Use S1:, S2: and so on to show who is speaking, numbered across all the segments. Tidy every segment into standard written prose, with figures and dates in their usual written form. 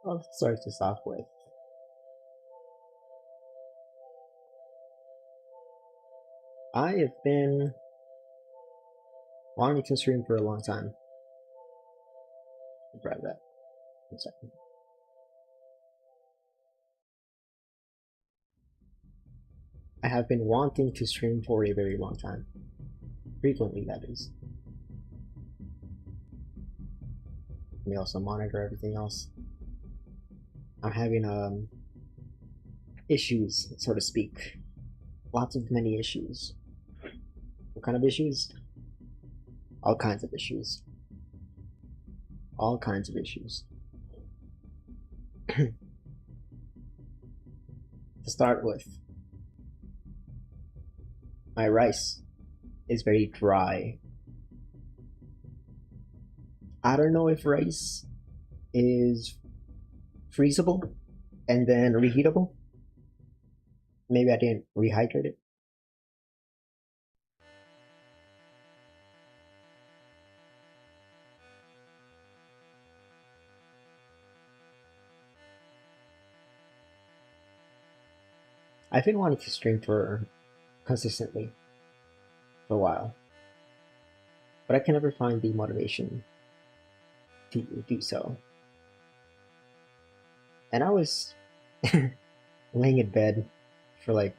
S1: I'll start this off with. I have been wanting to stream for a long time. I'll grab that. 1 second. I have been wanting to stream for a very long time. Frequently, that is. Let me also monitor everything else. I'm having issues, so to speak. Lots of many issues. What kind of issues? All kinds of issues. All kinds of issues. To start with, my rice is very dry. I don't know if rice is freezable and then reheatable. Maybe I didn't rehydrate it. I've been wanting to stream for consistently for a while, but I can never find the motivation to do so. And I was laying in bed for like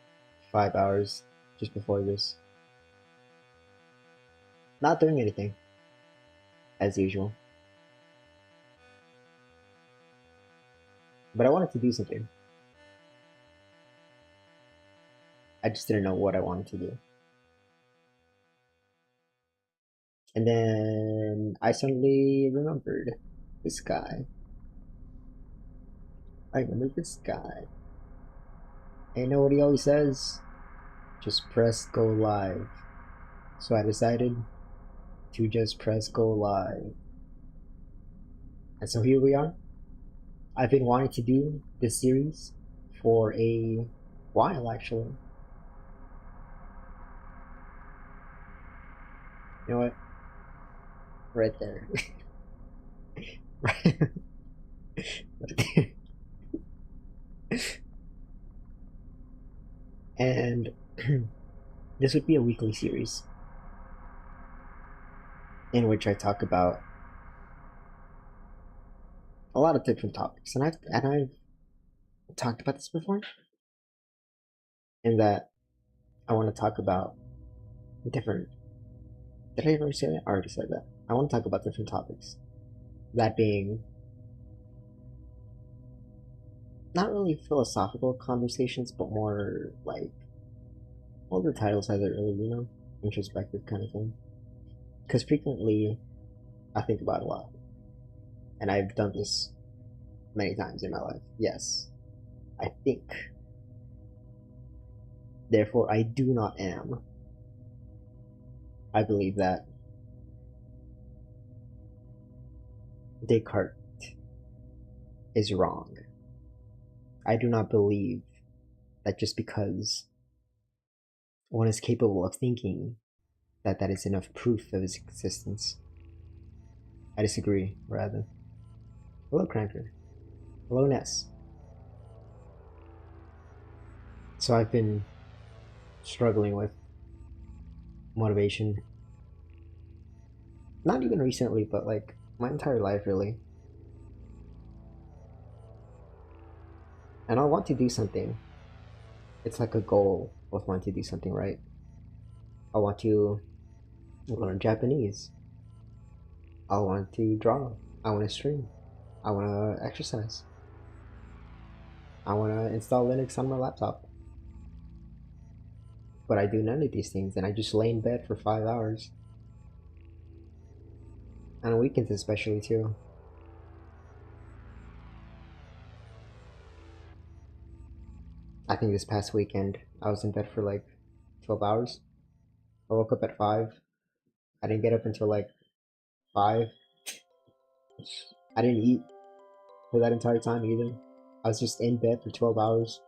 S1: 5 hours just before this, not doing anything as usual. But I wanted to do something. I just didn't know what I wanted to do. And then I suddenly remembered this guy. I remember this guy. And you know what he always says? Just press go live. So I decided to just press go live. And so here we are. I've been wanting to do this series for a while actually. You know what? Right there. Right there. And this would be a weekly series in which I talk about a lot of different topics. And I've talked about this before, in that I want to talk about different. Did I ever say that? I already said that. I want to talk about different topics. That being not really philosophical conversations, but more like, well, the title says it really, introspective kind of thing. Because frequently, I think about a lot, and I've done this many times in my life. Yes, I think. Therefore, I do not am. I believe that Descartes is wrong. I do not believe that just because one is capable of thinking, that is enough proof of his existence. I disagree, rather. Hello, Cranker. Hello, Ness. So I've been struggling with motivation. Not even recently, but like my entire life, really. And I want to do something. It's like a goal of wanting to do something, right? I want to learn Japanese. I want to draw. I want to stream. I want to exercise. I want to install Linux on my laptop. But I do none of these things, and I just lay in bed for 5 hours. On weekends especially, too. I think this past weekend, I was in bed for like 12 hours. I woke up at 5. I didn't get up until like 5. I didn't eat for that entire time either. I was just in bed for 12 hours.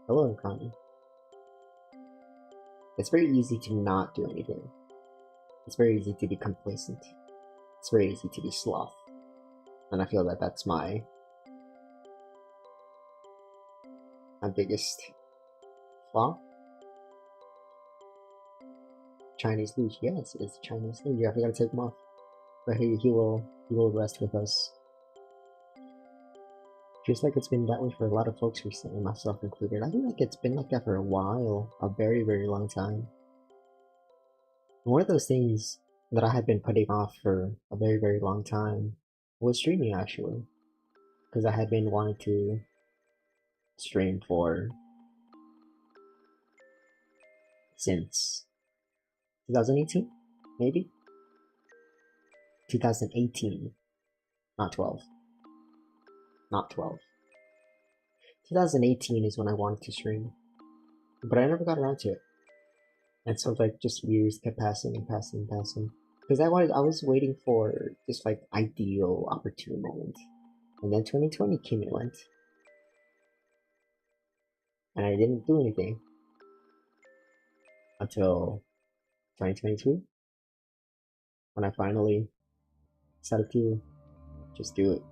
S1: Hello, Connie. It's very easy to not do anything. It's very easy to be complacent. It's very easy to be sloth. And I feel that that's my biggest flaw. Chinese luge, yes, it's Chinese luge. I forgot to take him off. But he will rest with us. Feels like it's been that way for a lot of folks recently, myself included. I feel like it's been like that for a while, a very, very long time. One of those things that I had been putting off for a very, very long time was streaming, actually. Because I had been wanting to stream for since 2018, maybe 2018, Not 12. Not 12. 2018 is when I wanted to stream, but I never got around to it. And so like just years kept passing and passing and passing. Because I was waiting for this like ideal opportune moment. And then 2020 came and went. And I didn't do anything until 2022 when I finally decided to just do it.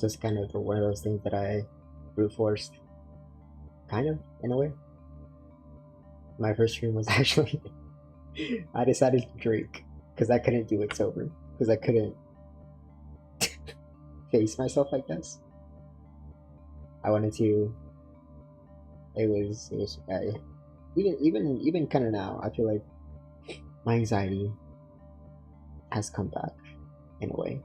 S1: Just kind of one of those things that I brute forced, kind of, in a way. My first stream was actually, I decided to drink because I couldn't do it sober, because I couldn't face myself, I guess. I wanted to, even kind of now, I feel like my anxiety has come back in a way.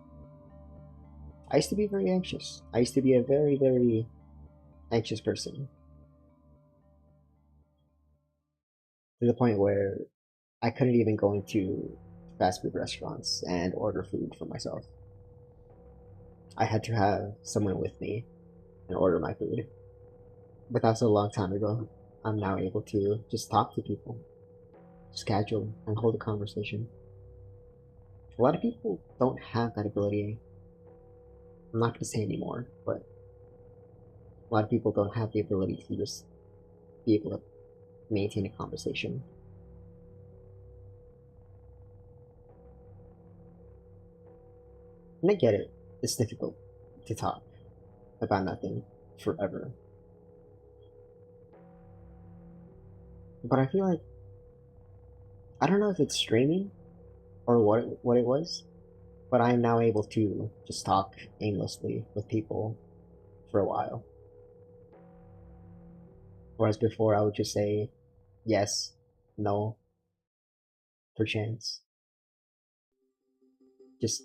S1: I used to be very anxious. I used to be a very, very anxious person. To the point where I couldn't even go into fast food restaurants and order food for myself. I had to have someone with me and order my food. But that was a long time ago. I'm now able to just talk to people, just casually, and hold a conversation. A lot of people don't have that ability. I'm not going to say anymore, but a lot of people don't have the ability to just be able to maintain a conversation. And I get it. It's difficult to talk about nothing forever. But I feel like, I don't know if it's streaming or what it was, but I am now able to just talk aimlessly with people for a while. Whereas before I would just say yes, no, perchance. Just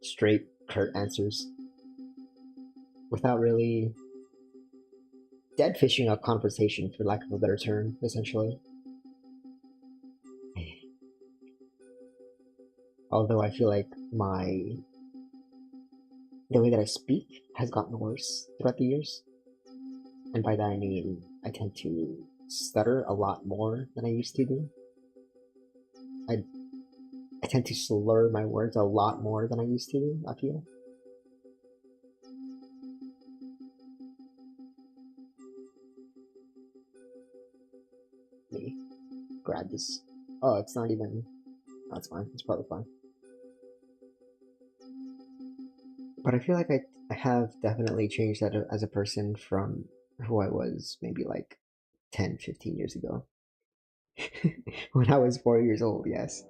S1: straight, curt answers without really dead fishing a conversation, for lack of a better term, essentially. Although I feel like the way that I speak has gotten worse throughout the years. And by that I mean I tend to stutter a lot more than I used to do. I tend to slur my words a lot more than I used to do, I feel. Let me grab this. Oh, it's not even. That's fine. It's probably fine. But I feel like I have definitely changed that as a person from who I was maybe like 10, 15 years ago. When I was 4 years old, yes.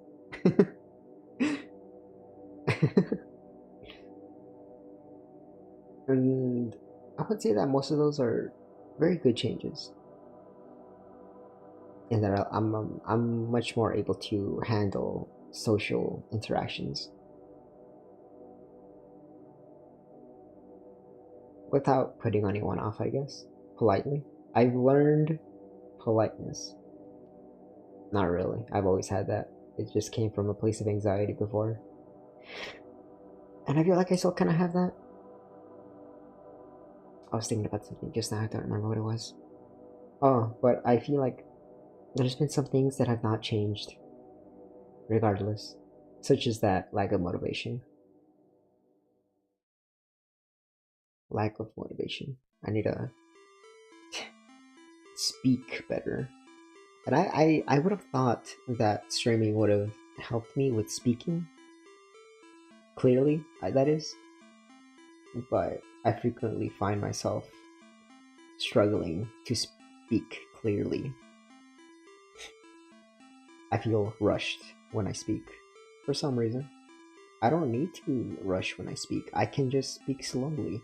S1: And I would say that most of those are very good changes. And that I'm much more able to handle social interactions without putting anyone off, I guess. Politely. I've learned politeness. Not really. I've always had that. It just came from a place of anxiety before. And I feel like I still kind of have that. I was thinking about something just now. I don't remember what it was. Oh, but I feel like there's been some things that have not changed, regardless. Such as that lack of motivation. Lack of motivation. I need to speak better. And I would have thought that streaming would have helped me with speaking clearly, that is. But I frequently find myself struggling to speak clearly. I feel rushed when I speak for some reason. I don't need to rush when I speak. I can just speak slowly.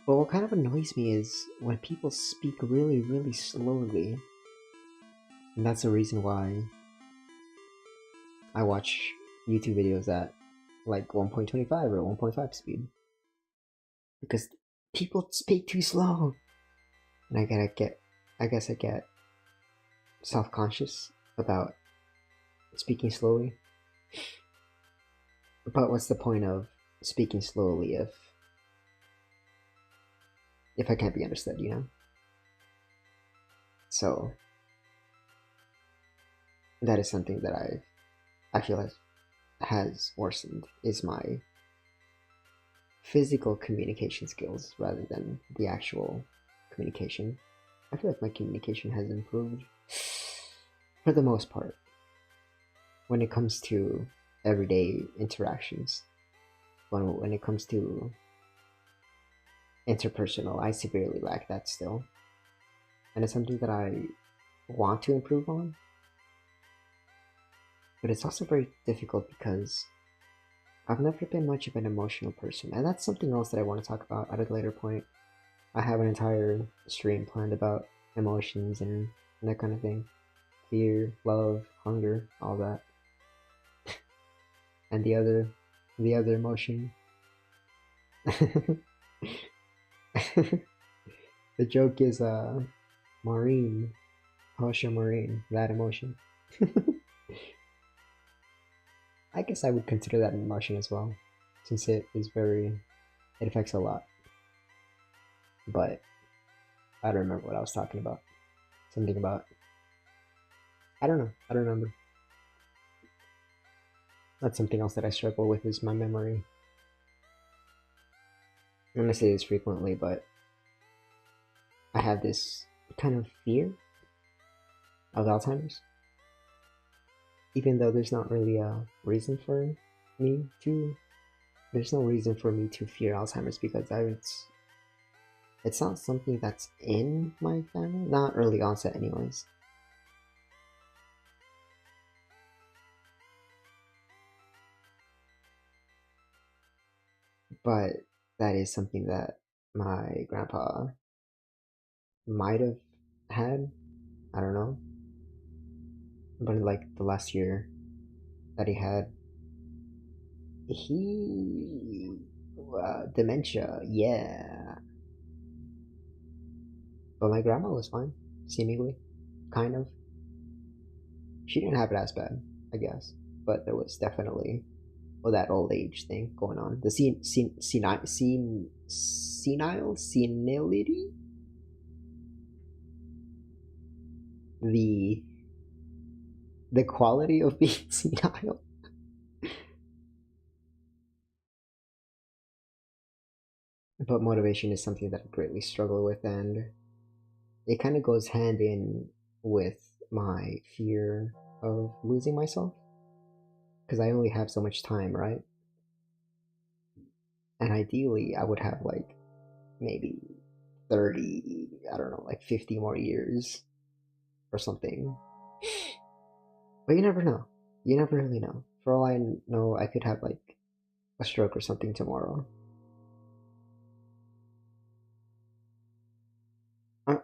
S1: But what kind of annoys me is when people speak really, really slowly. And that's the reason why I watch YouTube videos at like 1.25 or 1.5 speed. Because people speak too slow. And I guess I get self-conscious about speaking slowly. But what's the point of speaking slowly if I can't be understood, you know? So that is something that I feel has worsened is my physical communication skills rather than the actual communication. I feel like my communication has improved for the most part when it comes to everyday interactions. When it comes to interpersonal, I severely lack that still. And it's something that I want to improve on. But it's also very difficult because I've never been much of an emotional person. And that's something else that I want to talk about at a later point. I have an entire stream planned about emotions and that kind of thing. Fear, love, hunger, all that. And the other emotion. The joke is Maureen, Hosha Maureen, that emotion. I guess I would consider that an emotion as well, since it affects a lot. But I don't remember what I was talking about. Something about, I don't know, I don't remember. That's something else that I struggle with is my memory. I'm gonna say this frequently, but I have this kind of fear of Alzheimer's, even though there's not really a reason for me to. There's no reason for me to fear Alzheimer's because it's not something that's in my family, not early onset, anyways. But that is something that my grandpa might have had. I don't know. But in like the last year that he had, he dementia, yeah. But my grandma was fine, seemingly, kind of. She didn't have it as bad, I guess, but there was definitely that old age thing going on. The senility, the the quality of being senile. But motivation is something that I greatly struggle with, and it kind of goes hand in with my fear of losing myself because I only have so much time, right? And ideally, I would have like maybe 30, I don't know, like 50 more years or something. But you never know. You never really know. For all I know, I could have like a stroke or something tomorrow. I,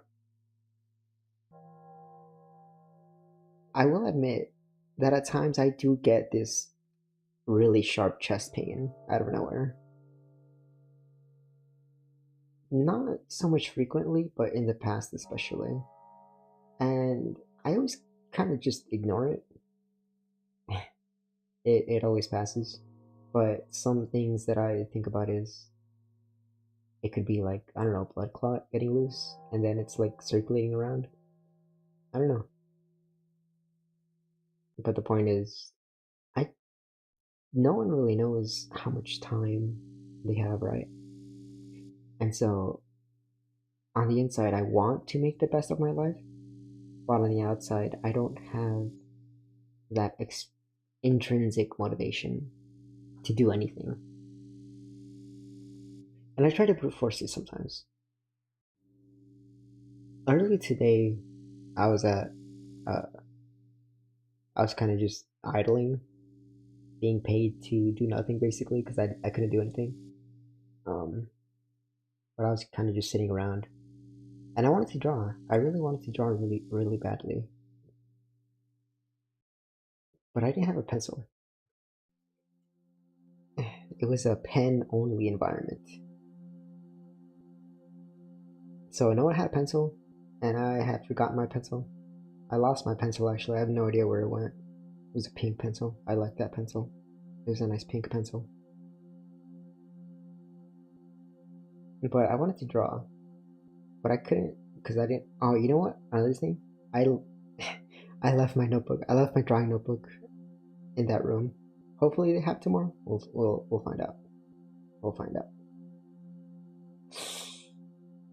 S1: I will admit that at times I do get this really sharp chest pain out of nowhere. Not so much frequently, but in the past especially. And I always kind of just ignore it. It always passes. But some things that I think about is it could be like, I don't know, blood clot getting loose and then it's like circulating around. I don't know. But the point is, I no one really knows how much time they have, right? And so on the inside, I want to make the best of my life, but on the outside, I don't have that intrinsic motivation to do anything. And I try to brute force it sometimes. Earlier today, I was at, uh, I was kind of just idling, being paid to do nothing basically because I couldn't do anything. Um, but I was kind of just sitting around, and I wanted to draw. I really wanted to draw really, really badly, but I didn't have a pencil. It was a pen only environment. So no one had a pencil, and I had forgotten my pencil. I lost my pencil actually. I have no idea where it went. It was a pink pencil. I like that pencil. It was a nice pink pencil. But I wanted to draw, but I couldn't because I didn't. Oh, you know what? Another thing, I I left my notebook. I left my drawing notebook in that room. Hopefully they have tomorrow. We'll find out. We'll find out.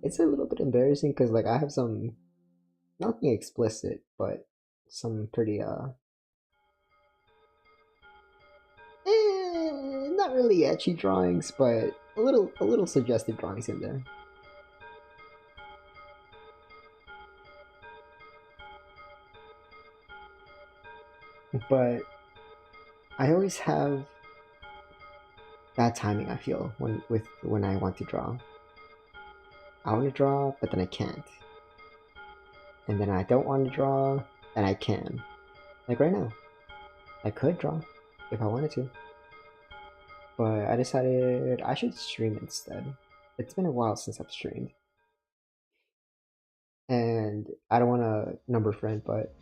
S1: It's a little bit embarrassing because like I have some nothing explicit, but some pretty not really etchy drawings, but a little suggestive drawings in there. But I always have bad timing. I feel when I want to draw. I want to draw, but then I can't. And then I don't want to draw, and I can. Like right now, I could draw if I wanted to, but I decided I should stream instead. It's been a while since I've streamed, and I don't want to number friend, but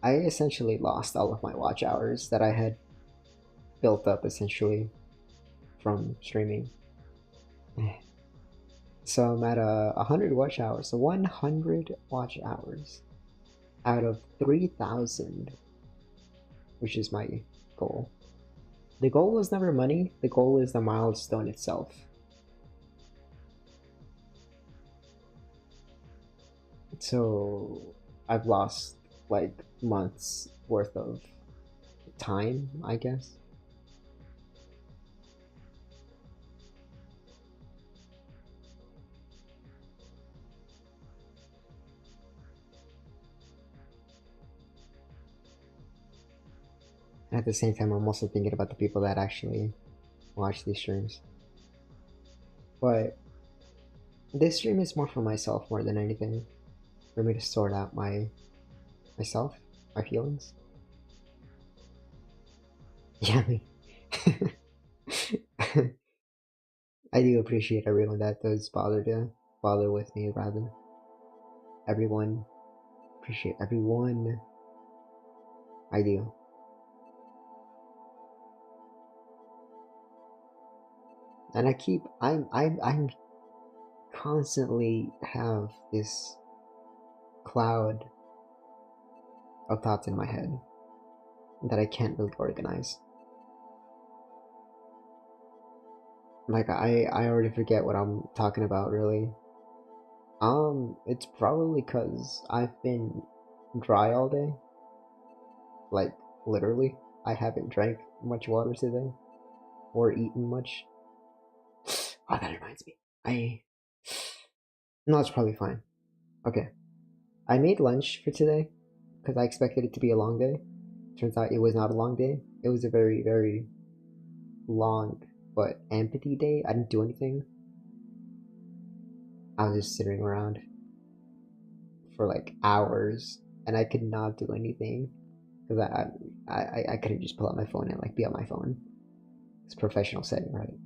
S1: I essentially lost all of my watch hours that I had built up essentially from streaming. So I'm at 100 watch hours. So 100 watch hours out of 3,000, which is my goal. The goal is never money. The goal is the milestone itself. So I've lost like months worth of time, I guess. And at the same time, I'm also thinking about the people that actually watch these streams. But this stream is more for myself more than anything. For me to sort out myself, my feelings. Yeah, me. I do appreciate everyone that does bother with me rather. Everyone. Appreciate everyone. I do. And I'm constantly have this cloud of thoughts in my head that I can't really organize. Like I already forget what I'm talking about really. It's probably cuz I've been dry all day. Like literally, I haven't drank much water today or eaten much. Oh, that reminds me. No, it's probably fine. Okay. I made lunch for today because I expected it to be a long day. Turns out it was not a long day. It was a very, very long but empty day. I didn't do anything. I was just sitting around for like hours and I could not do anything because I couldn't just pull out my phone and like be on my phone. It's a professional setting, right?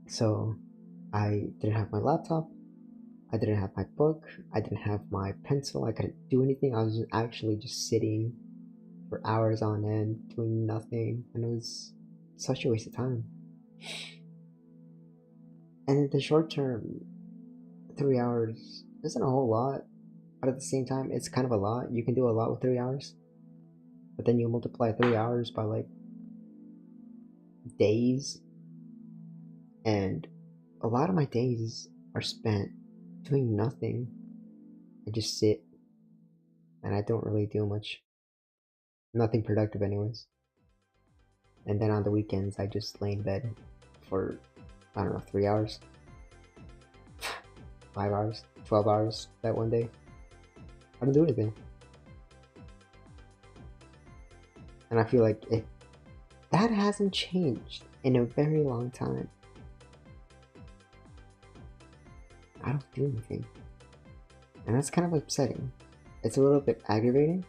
S1: So I didn't have my laptop. I didn't have my book. I didn't have my pencil. I couldn't do anything. I was actually just sitting for hours on end doing nothing, and it was such a waste of time. And in the short term, 3 hours isn't a whole lot, but at the same time, it's kind of a lot. You can do a lot with 3 hours, but then you multiply 3 hours by like days, and a lot of my days are spent doing nothing. I just sit and I don't really do much. Nothing productive, anyways. And then on the weekends, I just lay in bed for, I don't know, 3 hours, 5 hours, 12 hours that one day. I don't do anything. And I feel like that hasn't changed in a very long time. I don't do anything. And that's kind of upsetting. It's a little bit aggravating.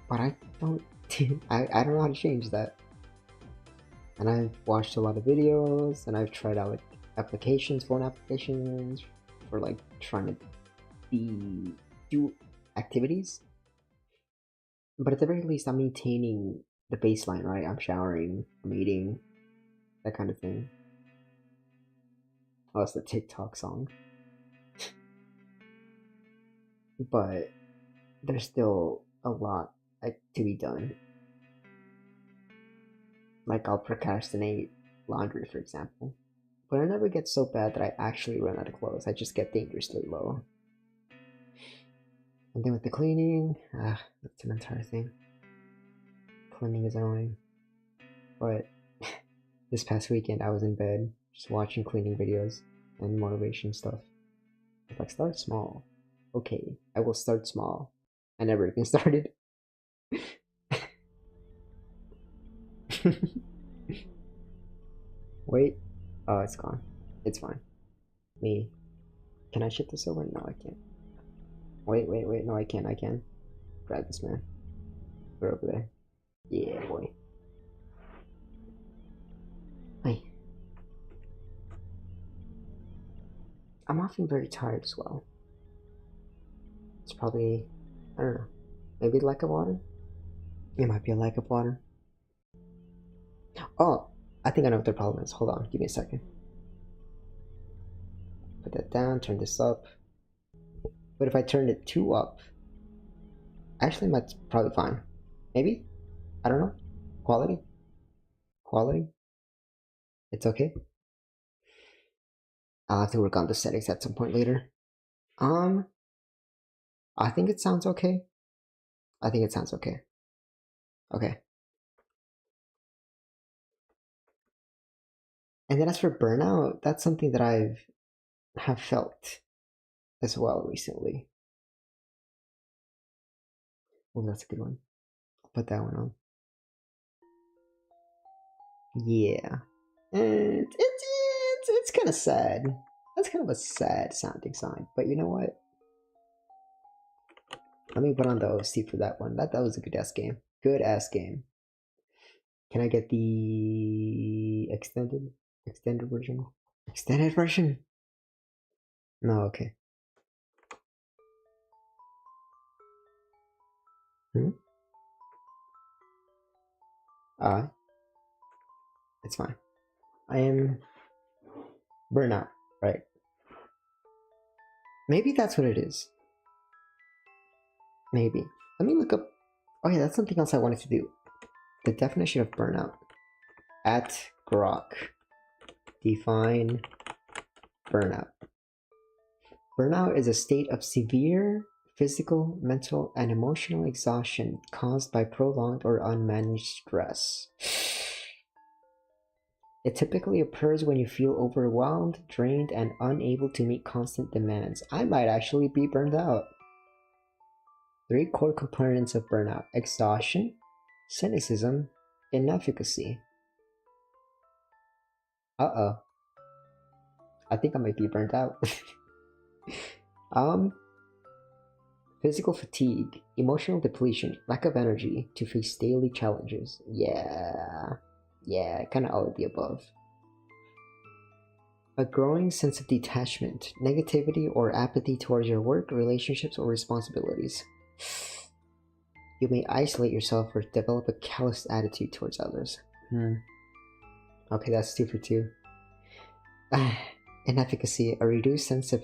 S1: But I don't I don't know how to change that. And I've watched a lot of videos and I've tried out like applications, phone applications for like trying to the do activities, but at the very least, I'm maintaining the baseline, right? I'm showering, I'm eating, that kind of thing. Oh, it's the TikTok song. But there's still a lot to be done. Like, I'll procrastinate laundry, for example. But it never gets so bad that I actually run out of clothes. I just get dangerously low. And then with the cleaning, that's an entire thing. Cleaning is annoying. But this past weekend, I was in bed just watching cleaning videos and motivation stuff. It's like, start small. Okay, I will start small. I never even started. Wait. Oh, it's gone. It's fine. Me. Can I ship this over? No, I can't. Wait. No, I can. I can. Grab this, man. We're over there. Yeah, boy. Hey. I'm often very tired as well. It's probably, I don't know, maybe lack of water? It might be a lack of water. Oh, I think I know what the problem is. Hold on, give me a second. Put that down, turn this up. But if I turn it 2 up, actually that's probably fine. Maybe? I don't know. Quality? Quality? It's okay. I'll have to work on the settings at some point later. Um, I think it sounds okay. I think it sounds okay. Okay. And then as for burnout, that's something that have felt as well recently. Oh, that's a good one. I'll put that one on. Yeah. And it's kind of sad. That's kind of a sad sounding sign. But you know what? Let me put on the OC for that one. That was a good ass game. Good ass game. Can I get the extended version? Extended version? No, okay. Hmm? Uh, it's fine. I am burnout, right? Maybe that's what it is. Maybe. Let me look up. Oh yeah, that's something else I wanted to do. The definition of burnout. At Grok. Define burnout. Burnout is a state of severe physical, mental, and emotional exhaustion caused by prolonged or unmanaged stress. It typically occurs when you feel overwhelmed, drained, and unable to meet constant demands. I might actually be burned out. 3 core components of burnout: exhaustion, cynicism, inefficacy. Uh-oh. I think I might be burned out. um, Physical fatigue, emotional depletion, lack of energy to face daily challenges. Yeah, kind of all of the above. A growing sense of detachment, negativity, or apathy towards your work, relationships, or responsibilities. You may isolate yourself or develop a callous attitude towards others. Okay, that's 2 for 2. Inefficacy, a reduced sense of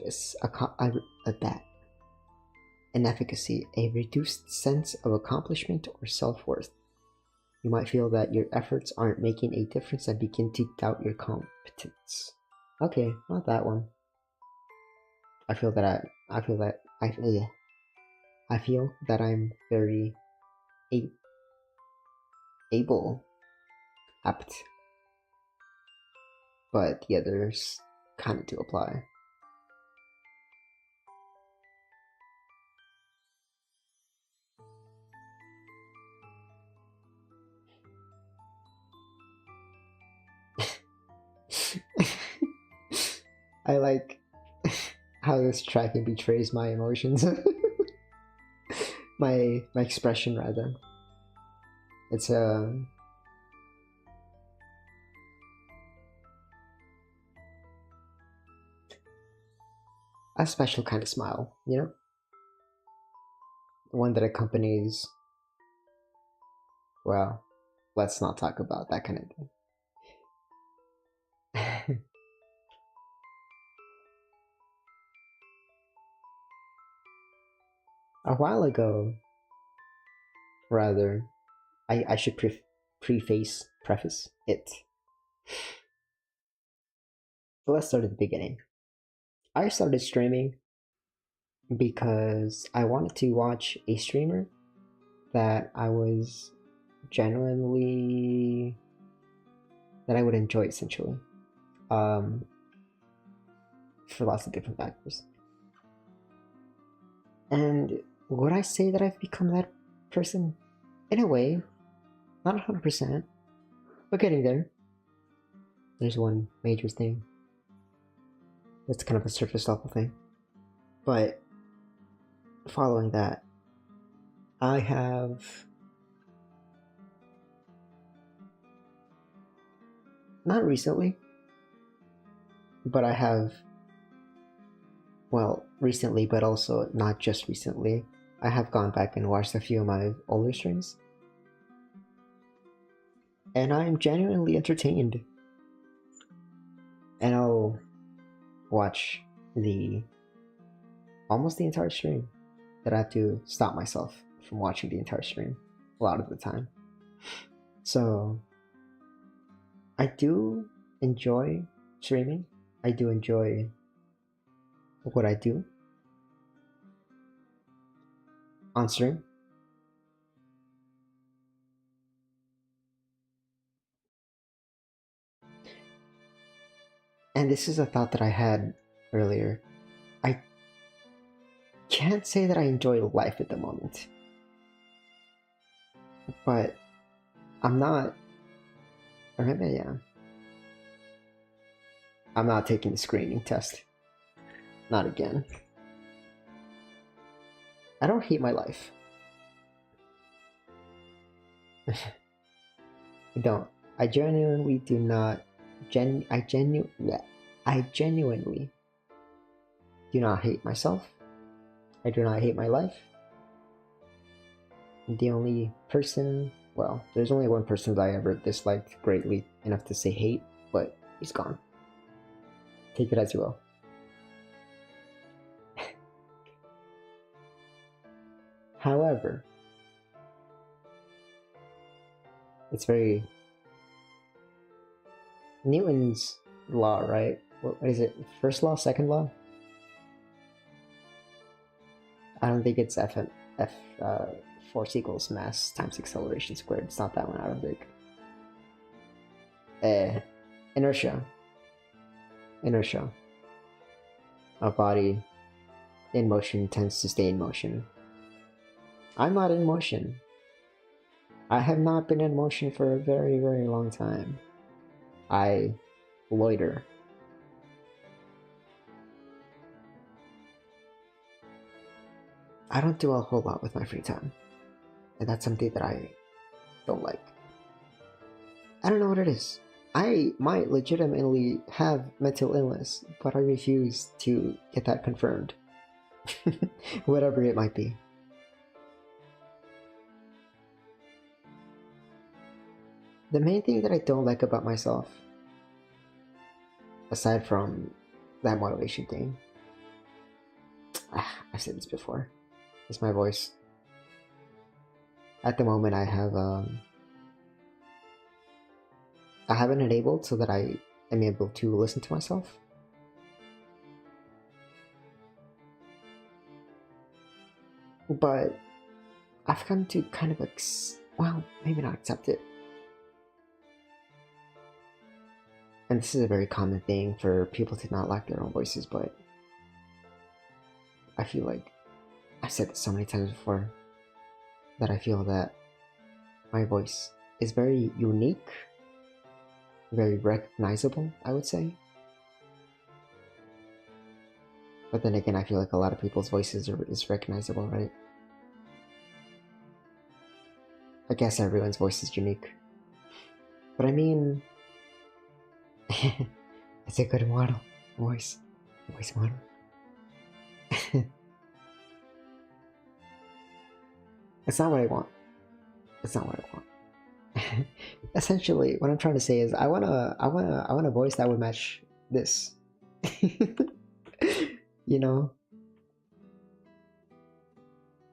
S1: inefficacy, a reduced sense of accomplishment or self-worth. You might feel that your efforts aren't making a difference and begin to doubt your competence. Okay, not that one. I feel that I'm very able, apt, but the others kind of do apply. I like how this tracking betrays my emotions. my expression rather. It's a special kind of smile, you know? One that accompanies, well, let's not talk about that kind of thing. A while ago, rather, I should preface it. So let's start at the beginning. I started streaming because I wanted to watch a streamer that I was genuinely that I would enjoy essentially. Um, for lots of different factors. And would I say that I've become that person? In a way, not 100%, but getting there. There's one major thing. That's kind of a surface level thing. But following that, I have not recently, but I have, well, recently, but also not just recently, I have gone back and watched a few of my older streams. And I'm genuinely entertained. And I'll watch almost the entire stream that I have to stop myself from watching the entire stream a lot of the time. So I do enjoy streaming. I do enjoy what I do on stream. And this is a thought that I had earlier. I can't say that I enjoy life at the moment, but I'm not. Remember, yeah. I'm not taking the screening test. Not again. I don't hate my life. I don't. I genuinely do not. I genuinely do not hate myself. I do not hate my life. The only person, well, there's only one person that I ever disliked greatly enough to say hate, but he's gone. Take it as you will. However, it's very Newton's law, right? What is it? First law, second law? I don't think it's force equals mass times acceleration squared. It's not that one, I don't think. Inertia. A body in motion tends to stay in motion. I'm not in motion. I have not been in motion for a very, very long time. I loiter. I don't do a whole lot with my free time. And that's something that I don't like. I don't know what it is. I might legitimately have mental illness, but I refuse to get that confirmed. Whatever it might be. The main thing that I don't like about myself, aside from that motivation thing, I've said this before, is my voice. At the moment, I haven't enabled so that I am able to listen to myself. But I've come to kind of well, maybe not accept it. And this is a very common thing for people to not like their own voices, but I feel like I've said this so many times before that I feel that my voice is very unique, very recognizable, I would say. But then again, I feel like a lot of people's voices is recognizable, right? I guess everyone's voice is unique. But I mean, it's a good model. Voice model. It's not what I want. It's not what I want. Essentially, what I'm trying to say is I want a voice that would match this. You know,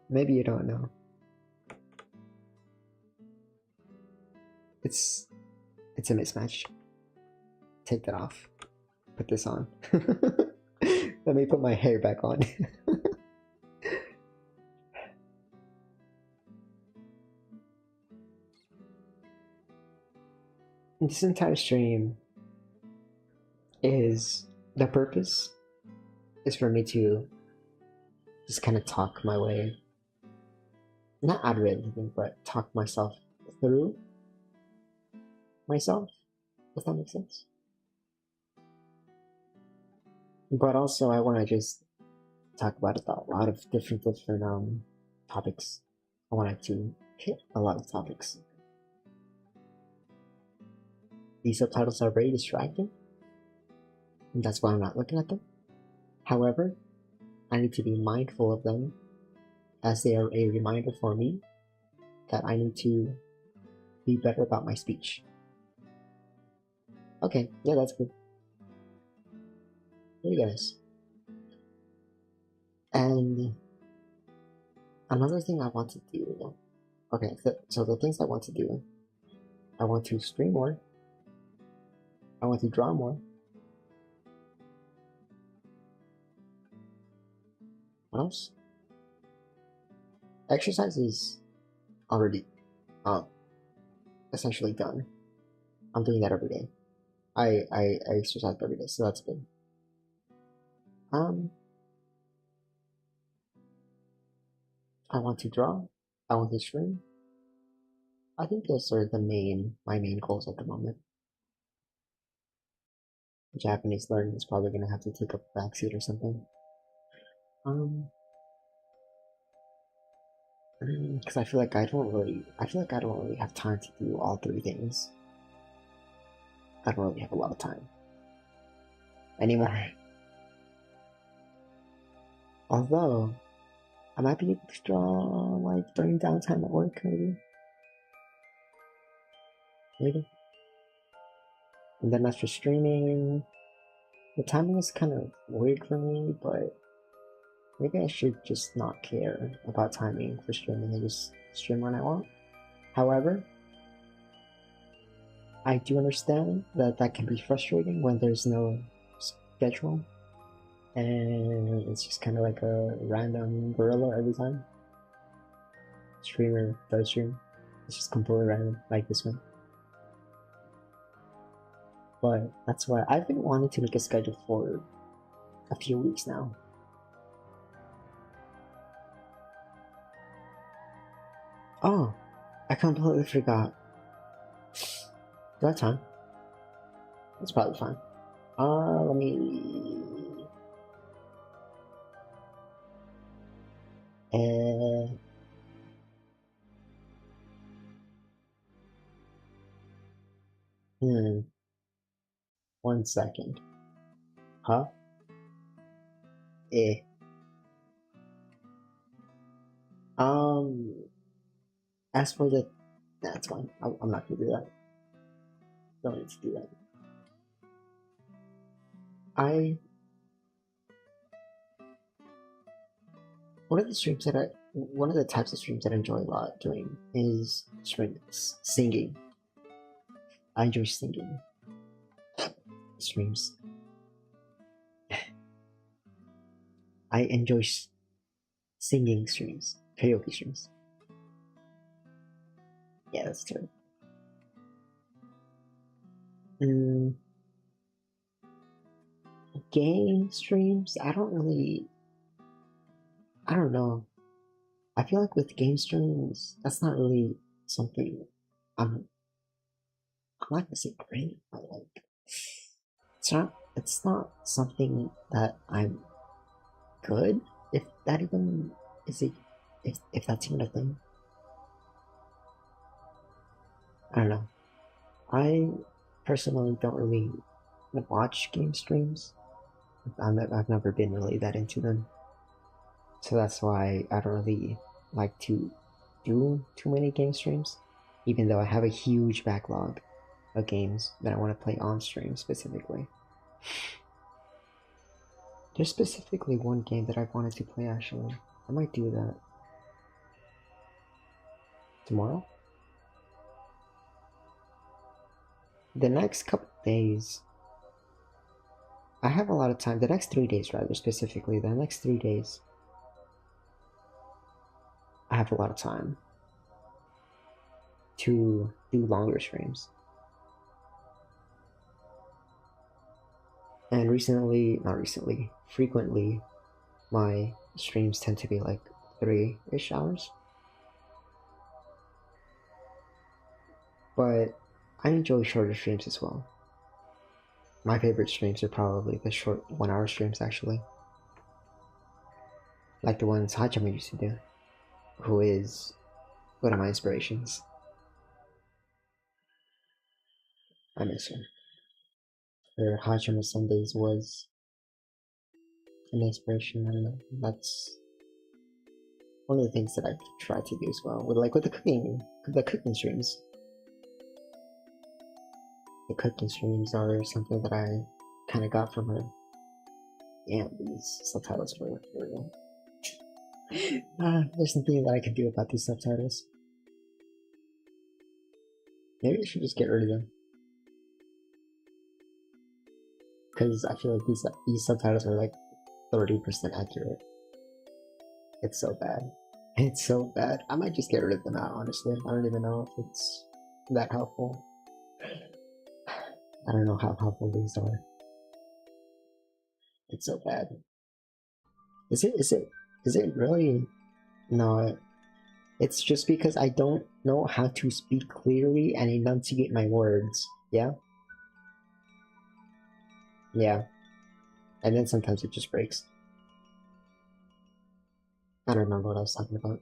S1: maybe you don't know. It's it's a mismatch. Take that off. Put this on. Let me put my hair back on. This entire stream is the purpose is for me to just kind of talk my way, not out of anything, but talk myself through myself. Does that make sense? But also, I want to just talk about a lot of different topics. I wanted to hit a lot of topics. These subtitles are very distracting, and that's why I'm not looking at them. However, I need to be mindful of them as they are a reminder for me that I need to be better about my speech. Okay, yeah, that's good. There you guys. And another thing I want to do. Okay, so the things I want to do. I want to stream more. I want to draw more. What else? Exercise is already essentially done. I'm doing that every day. I exercise every day, so that's good. I want to draw. I want to stream. I think those are my main goals at the moment. Japanese learning is probably gonna have to take a backseat or something. Because I feel like I don't really have time to do all three things. I don't really have a lot of time anymore. Although, I might be able to draw like during downtime at work, maybe. Maybe. And then as for streaming, the timing is kind of weird for me, but maybe I should just not care about timing for streaming and just stream when I want. However, I do understand that that can be frustrating when there's no schedule and it's just kind of like a random gorilla every time. Streamer does stream. It's just completely random, like this one. But that's why I've been wanting to make a schedule for a few weeks now. Oh, I completely forgot. Do I have time? That's probably fine. Let me. Hmm. 1 second. Huh? Eh. As for the. That's fine. I'm not gonna do that. Don't need to do that. One of the types of streams that I enjoy a lot doing is singing. I enjoy singing streams. I enjoy singing streams, karaoke streams. Yeah, that's true. Game streams, I don't know. I feel like with game streams, that's not really something I'm not gonna say great, but like it's not something that I'm good, if that even is it, if that's even a thing. I don't know. I personally don't really watch game streams. I've never been really that into them, so that's why I don't really like to do too many game streams, even though I have a huge backlog of games that I want to play on stream specifically. There's specifically one game that I've wanted to play actually. I might do that tomorrow. The next couple days, I have a lot of time. The next 3 days, rather specifically, the next 3 days, I have a lot of time to do longer streams. And frequently, my streams tend to be like 3-ish hours. But I enjoy shorter streams as well. My favorite streams are probably the short 1 hour streams actually. Like the ones Hachima used to do, who is one of my inspirations. I miss her. Her Hachima Sundays was an inspiration. I don't know. That's one of the things that I've tried to do as well. With the cooking streams. The cooking streams are something that I kind of got from her. Damn, these subtitles were real. There's something that I can do about these subtitles. Maybe I should just get rid of them. Because I feel like these subtitles are like 30% accurate. It's so bad. It's so bad. I might just get rid of them out, honestly. I don't even know if it's that helpful. I don't know how helpful these are. It's so bad. Is it really? No, it's just because I don't know how to speak clearly and enunciate my words. Yeah? Yeah. And then sometimes it just breaks. I don't remember what I was talking about.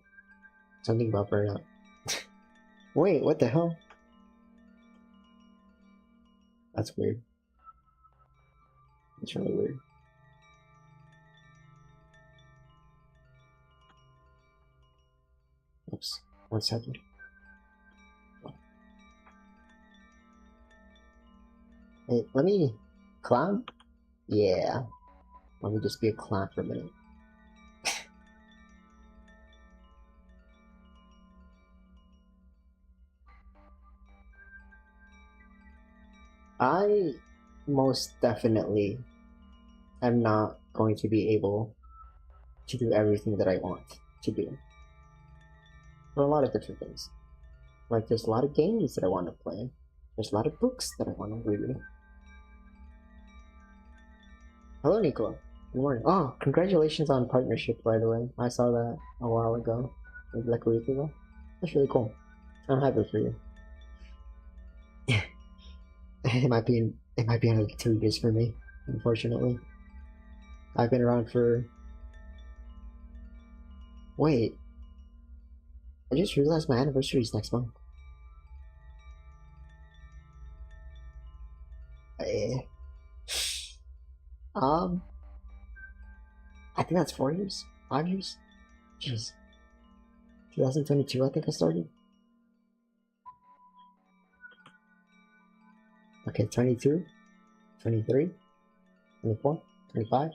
S1: Something about burnout. Wait, what the hell? That's weird. It's really weird. Oops. 1 second. Hey, let me... Clown? Yeah. Let me just be a clown for a minute. I most definitely am not going to be able to do everything that I want to do. For a lot of different things. Like, there's a lot of games that I want to play. There's a lot of books that I want to read. Hello, Nico. Good morning. Oh, congratulations on partnership, by the way. I saw that a while ago. Maybe like a week ago. That's really cool. I'm happy for you. It might be another 2 years for me, unfortunately. I've been around for... Wait. I just realized my anniversary is next month. Eh. I think that's 4 years? 5 years? Jeez. 2022, I think I started. Okay, 22, 23, 24, 25,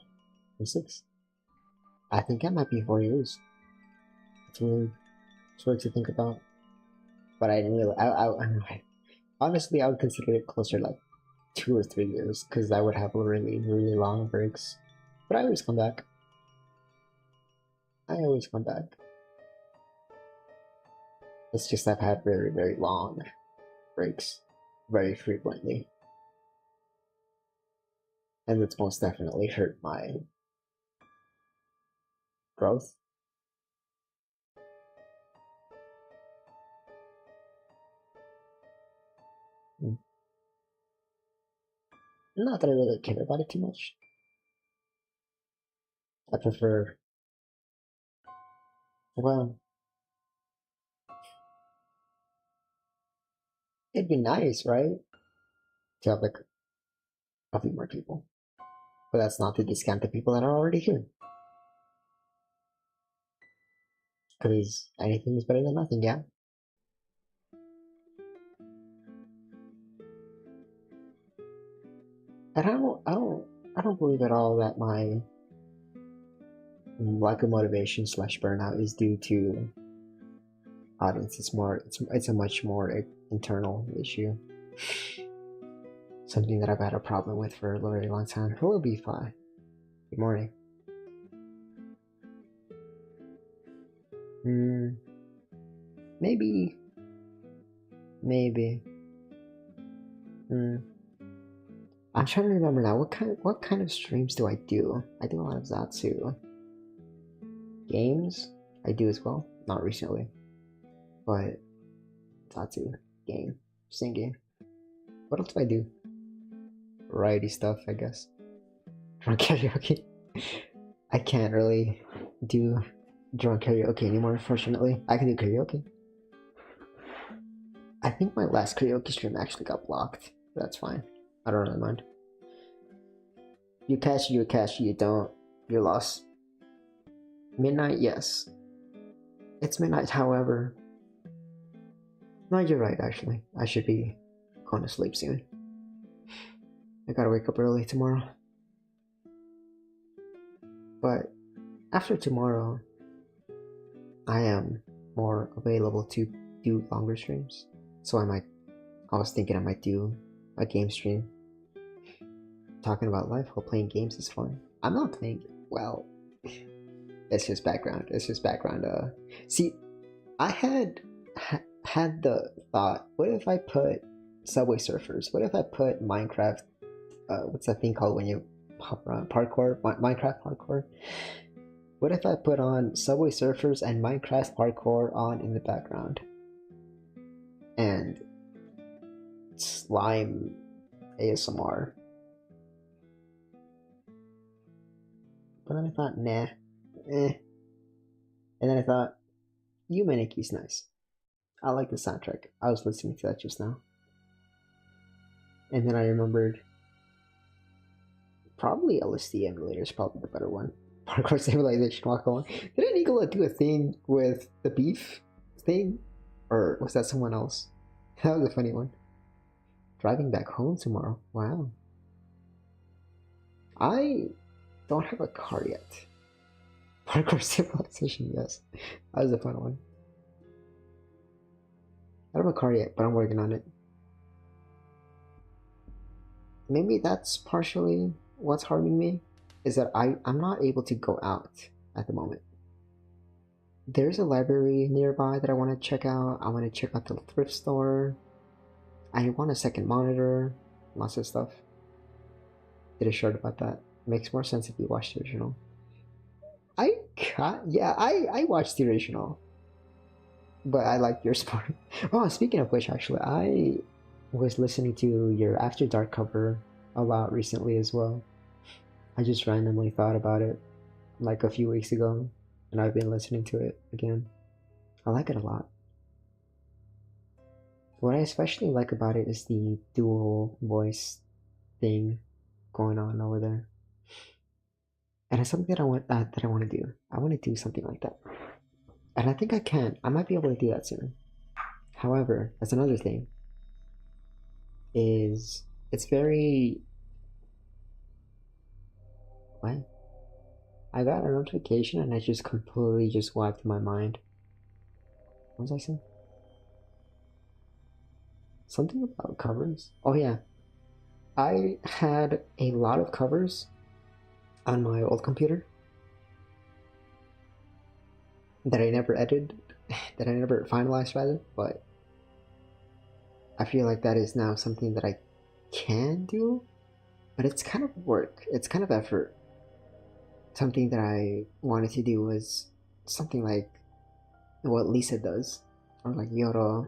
S1: 26. I think that might be 4 years. It's weird. It's weird to think about. But I didn't really. Honestly, I would consider it closer like 2 or 3 years because I would have really, really long breaks. But I always come back. I always come back. It's just I've had very, very long breaks very frequently. And it's most definitely hurt my growth. Not that I really care about it too much. I prefer, well, it'd be nice, right? To have like a few more people. But that's not to discount the people that are already here. Because anything is better than nothing, yeah? And I don't believe at all that my lack of motivation slash burnout is due to audience. It's a much more internal issue. Something that I've had a problem with for a very long time. It will be fine. Good morning. Hmm. Maybe. Maybe. Hmm. I'm trying to remember now. What kind of streams do I do? I do a lot of Zatsu. Games? I do as well. Not recently. But Zatsu. Game. Singing. What else do I do? Variety stuff, I guess. Drunk karaoke. I can't really do drunk karaoke anymore, unfortunately. I can do karaoke. I think my last karaoke stream actually got blocked. That's fine. I don't really mind. You catch it, you catch it, you don't. You're lost. Midnight, yes. It's midnight, however. No, you're right, actually. I should be going to sleep soon. I gotta wake up early tomorrow. But after tomorrow, I am more available to do longer streams. So I was thinking I might do a game stream. Talking about life while playing games is fun. I'm not playing, well, it's just background. See, I had the thought, what if I put Subway Surfers? What if I put Minecraft, what's that thing called when you hop around? Parkour? Minecraft parkour? What if I put on Subway Surfers and Minecraft parkour on in the background? And slime ASMR. But then I thought, nah, eh. And then I thought, Humanity's nice. I like the soundtrack. I was listening to that just now. And then I remembered probably LSD Emulator is probably the better one. Parkour Civilization Walk On. Didn't Nicola do a thing with the beef thing? Or was that someone else? That was a funny one. Driving back home tomorrow. Wow. I don't have a car yet. Parkour Civilization, yes. That was a fun one. I don't have a car yet, but I'm working on it. Maybe that's partially what's harming me, is that I'm not able to go out at the moment. There's a library nearby that I want to check out. I want to check out the thrift store. I want a second monitor. Lots of stuff. Did a short about that. Makes more sense if you watch the original. I watched the original, but I like your sport. Oh, speaking of which, actually, I was listening to your After Dark cover a lot recently as well. I just randomly thought about it like a few weeks ago, and I've been listening to it again. I like it a lot. What I especially like about it is the dual voice thing going on over there. And it's something that I want to do. I want to do something like that. And I think I can. I might be able to do that soon. However, that's another thing. Is it's very what? I got a notification and I just completely just wiped my mind. What was I saying? Something about covers? Oh yeah. I had a lot of covers on my old computer that I never edited, that I never finalized rather, but I feel like that is now something that I can do, but it's kind of work, it's kind of effort. Something that I wanted to do was something like what Lisa does, or like Yoro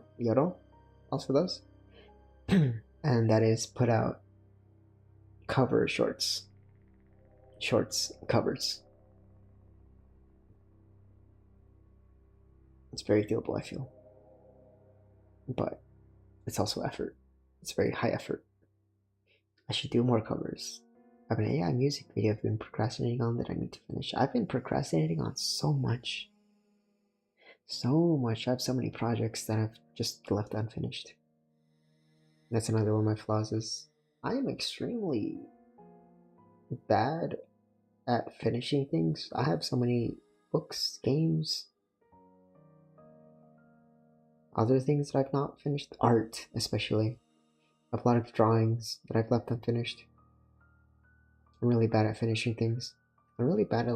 S1: also does, and that is put out cover shorts covers. It's very doable, I feel, but it's also effort. It's very high effort. I should do more covers. I have an AI music video I've been procrastinating on that I need to finish. I've been procrastinating on so much. So much. I have so many projects that I've just left unfinished. That's another one of my flaws is I am extremely bad at finishing things. I have so many books, games, other things that I've not finished. Art, especially. I have a lot of drawings that I've left unfinished. I'm really bad at finishing things. I'm really bad at a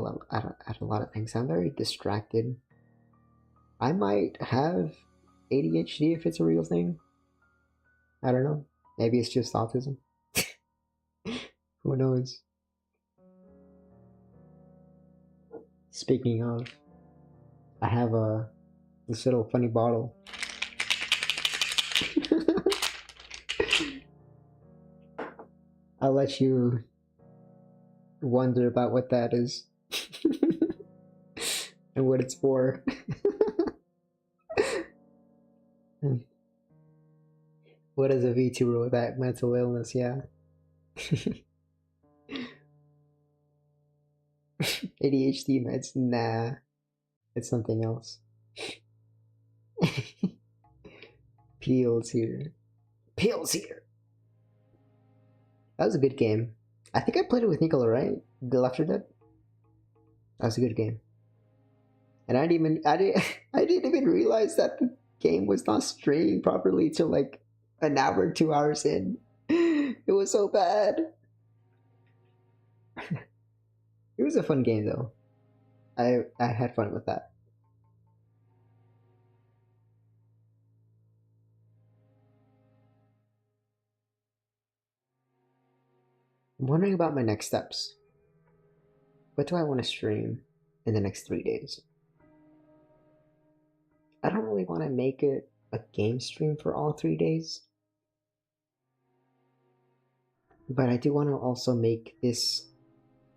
S1: lot of things. I'm very distracted. I might have ADHD if it's a real thing. I don't know. Maybe it's just autism. Who knows? Speaking of, I have this little funny bottle. I'll let you wonder about what that is and what it's for. What is a VTuber with that mental illness? Yeah. ADHD meds? Nah, it's something else. Peels here. Peels here. That was a good game. I think I played it with Nicola, right? The Left 4 Dead. That was a good game. And I didn't even realize that the game was not streaming properly till like an hour, 2 hours in. It was so bad. It was a fun game though. I had fun with that. I'm wondering about my next steps. What do I want to stream in the next 3 days? I don't really want to make it a game stream for all 3 days. But I do want to also make this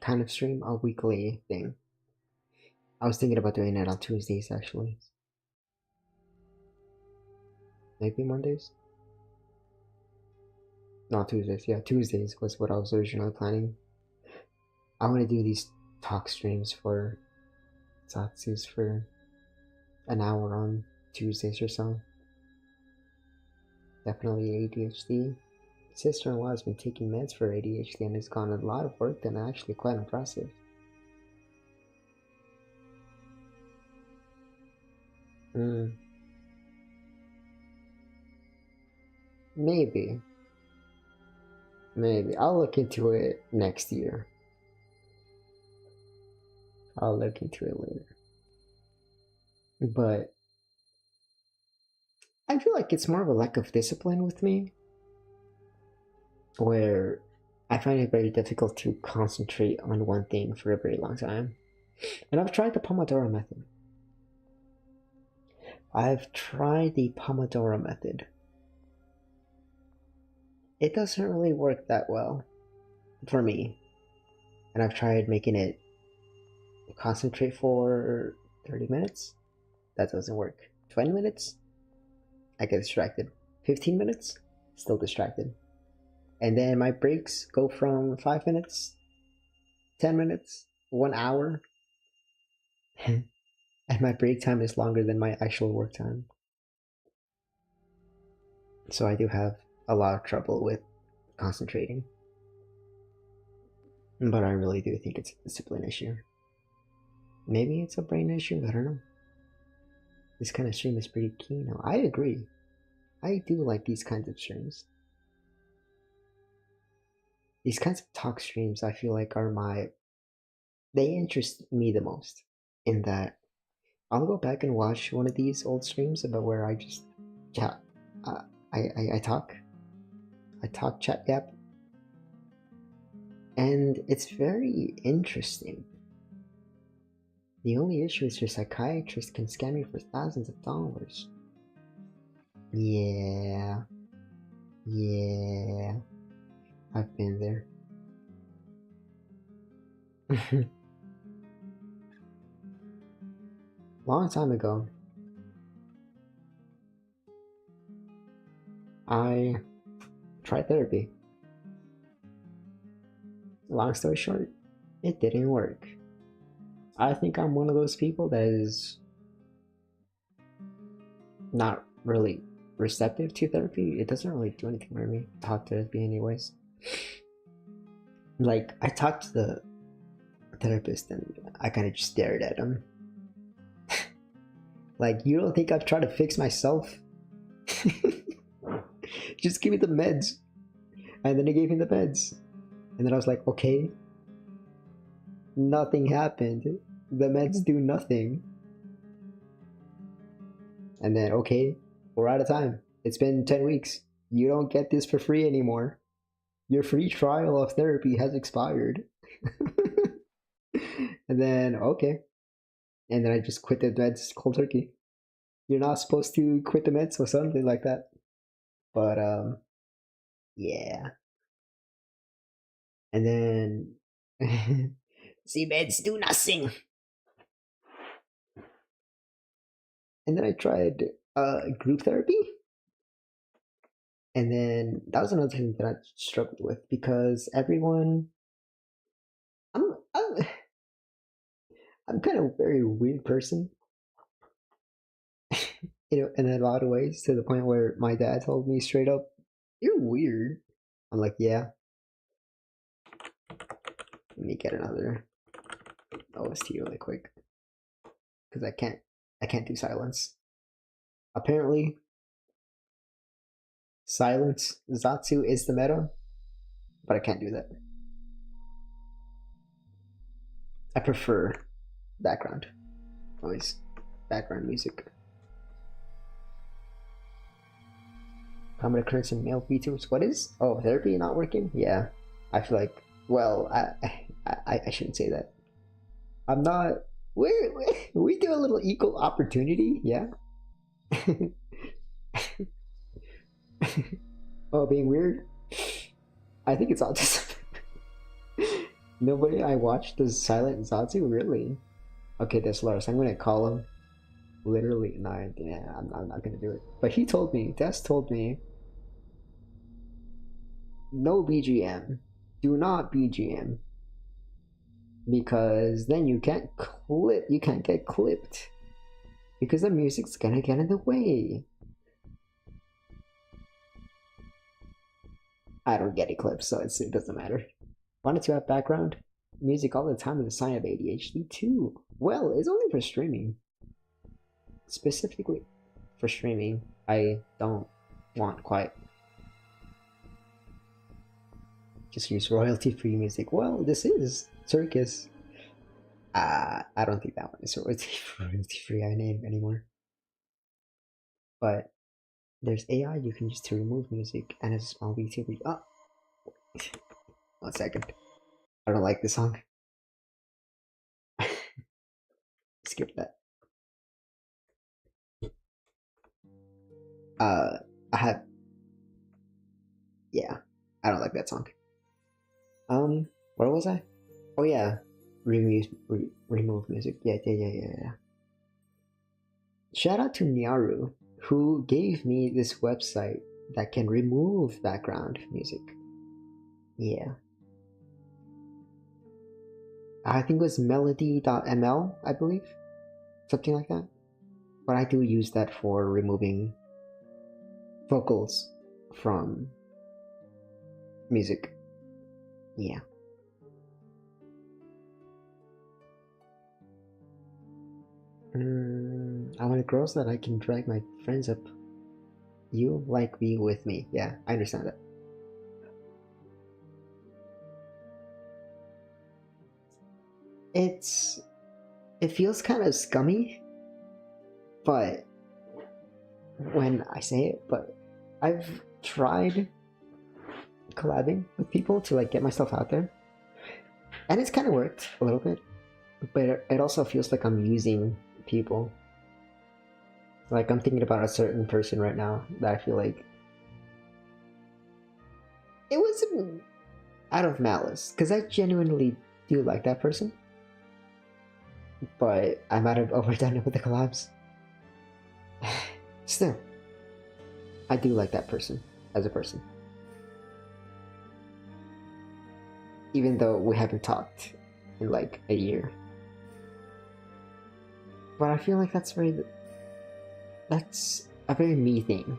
S1: kind of stream a weekly thing. I was thinking about doing it on Tuesdays actually. Maybe Mondays? Not Tuesdays, yeah, Tuesdays was what I was originally planning. I want to do these talk streams for Zatsus for an hour on Tuesdays or so. Definitely ADHD. Sister-in-law has been taking meds for ADHD and has gotten a lot of work done, actually quite impressive. Maybe. Maybe. I'll look into it next year. I'll look into it later. But I feel like it's more of a lack of discipline with me, where I find it very difficult to concentrate on one thing for a very long time. And I've tried the Pomodoro method. It doesn't really work that well for me. And I've tried making it concentrate for 30 minutes. That doesn't work. 20 minutes? I get distracted. 15 minutes? Still distracted. And then my breaks go from 5 minutes, 10 minutes, 1 hour. And my break time is longer than my actual work time. So I do have a lot of trouble with concentrating. But I really do think it's a discipline issue. Maybe it's a brain issue, I don't know. This kind of stream is pretty key now. I agree. I do like these kinds of streams. These kinds of talk streams I feel like they interest me the most, in that I'll go back and watch one of these old streams about where I just chat. I talk chat gap, and it's very interesting. The only issue is your psychiatrist can scam you for thousands of dollars. Yeah, I've been there. Long time ago, I tried therapy. Long story short, it didn't work. I think I'm one of those people that is not really receptive to therapy. It doesn't really do anything for me. Talk to therapy anyways. Like I talked to the therapist and I kind of just stared at him. Like, you don't think I've tried to fix myself? Just give me the meds. And then he gave me the meds. And then I was like, okay. Nothing happened. The meds do nothing. And then, okay, we're out of time. It's been 10 weeks. You don't get this for free anymore. Your free trial of therapy has expired. And then, okay. And then I just quit the meds cold turkey. You're not supposed to quit the meds or something like that. But, yeah. And then, see, meds do nothing. And then I tried group therapy. And then that was another thing that I struggled with because everyone, I'm, I'm, I'm kind of a very weird person, in a lot of ways, to the point where my dad told me straight up, "You're weird." I'm like, yeah. Let me get another OST really quick because I can't do silence. Apparently, silence Zatsu is the meta, but I can't do that. I prefer background noise, background music. Common occurrence in male VTubers. What is? Oh, therapy not working? Yeah, I feel like. Well, I shouldn't say that. I'm not. We do a little equal opportunity. Yeah. Oh, being weird. I think it's autism. Nobody I watch does silent Zatsu, really? Okay, that's Lars. I'm gonna call him. Literally, nine. Yeah, I'm not gonna do it. But he told me, Des told me, no BGM. Do not BGM. Because then you can't get clipped. Because the music's gonna get in the way. I don't get it clipped, so it doesn't matter. Wanted to have background music all the time is a sign of ADHD too. Well, it's only for streaming. Specifically for streaming, I don't want quiet. Just use royalty-free music. Well, this is Circus. I don't think that one is royalty-free anymore. But there's AI you can use to remove music and it's a small VTuber. Oh, 1 second. I don't like this song. Skip that. I have. Yeah, I don't like that song. Where was I? Oh yeah, remove music. Yeah. Shout out to Nyaru, who gave me this website that can remove background music. Yeah. I think it was melody.ml, I believe. Something like that. But I do use that for removing vocals from music. Yeah. I want girls that I can drag my friends up. You like me with me. Yeah, I understand that. It feels kind of scummy, but when I say it, but I've tried collabing with people to like get myself out there, and it's kind of worked a little bit, but it also feels like I'm using people. Like I'm thinking about a certain person right now that I feel like it wasn't out of malice, because I genuinely do like that person, but I might have overdone it with the collabs. Still, I do like that person as a person. Even though we haven't talked in like a year. But I feel like that's a very me thing.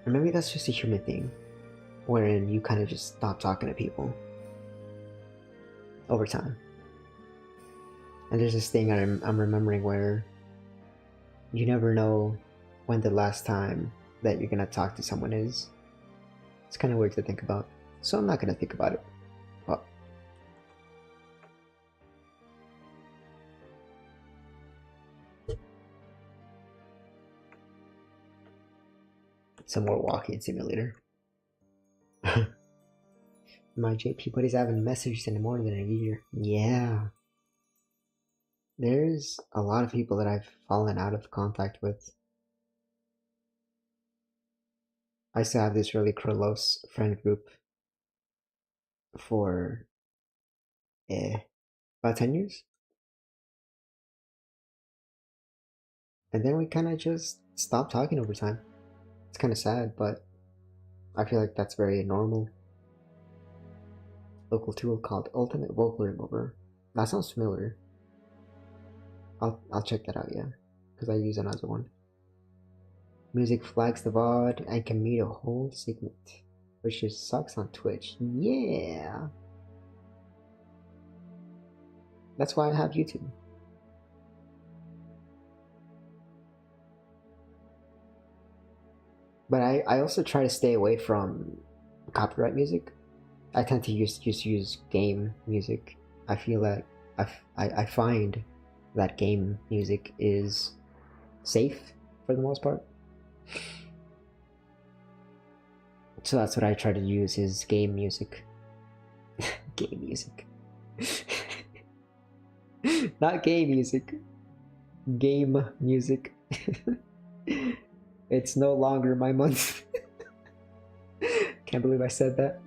S1: Or maybe that's just a human thing, wherein you kind of just stop talking to people over time. And there's this thing I'm remembering where you never know when the last time that you're gonna talk to someone is. It's kind of weird to think about, so I'm not gonna think about it. Well, some more walking simulator. My JP buddies haven't messaged in more than a year. Yeah. There's a lot of people that I've fallen out of contact with. I still have this really close friend group for about 10 years. And then we kind of just stopped talking over time. It's kind of sad, but I feel like that's very normal. Local tool called Ultimate Vocal Remover. That sounds familiar. I'll check that out, yeah, because I use another one. Music flags the VOD and can mute a whole segment, which just sucks on Twitch. Yeah, that's why I have YouTube. But I also try to stay away from copyright music. I tend to just use game music. I feel that I find that game music is safe for the most part. So that's what I try to use is game music. Game music. Not game music. Game music. It's no longer my month. Can't believe I said that.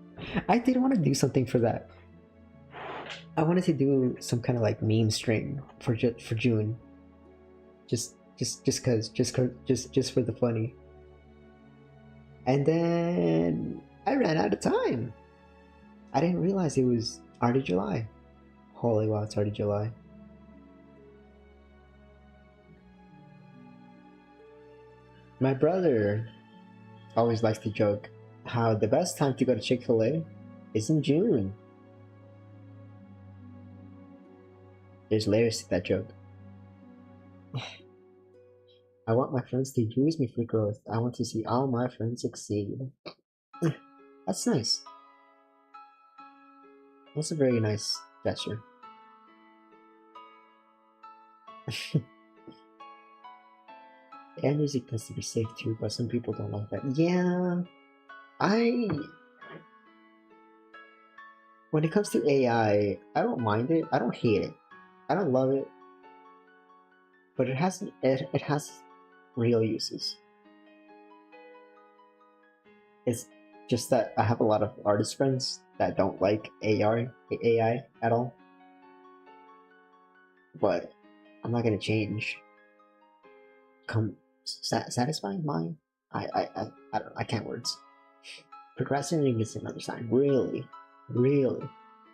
S1: I did want to do something for that. I wanted to do some kind of like meme string for June. Just for the funny. And then I ran out of time. I didn't realize it was already July. Holy wow, it's already July. My brother always likes to joke how the best time to go to Chick-fil-A is in June. There's layers to that joke. I want my friends to use me for growth. I want to see all my friends succeed. That's nice. That's a very nice gesture. And music tends to be safe too, but some people don't like that. Yeah, when it comes to AI, I don't mind it. I don't hate it. I don't love it. But it has real uses. It's just that I have a lot of artist friends that don't like AI at all. But I'm not gonna change. Satisfying mine? I can't words. Procrastinating is another sign. Really?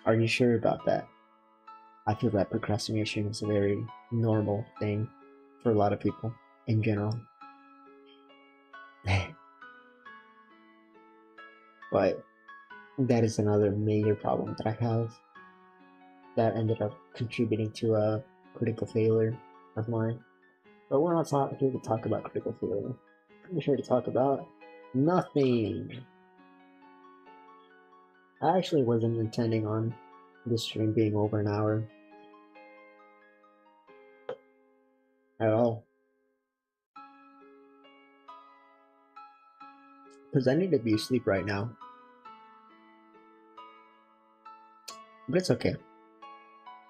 S1: Are you sure about that? I feel that procrastination is a very normal thing for a lot of people in general. But that is another major problem that I have that ended up contributing to a critical failure of mine. But we're not here to talk about critical failure. We're here to talk about nothing. I actually wasn't intending on this stream being over an hour at all. Because I need to be asleep right now. But it's okay.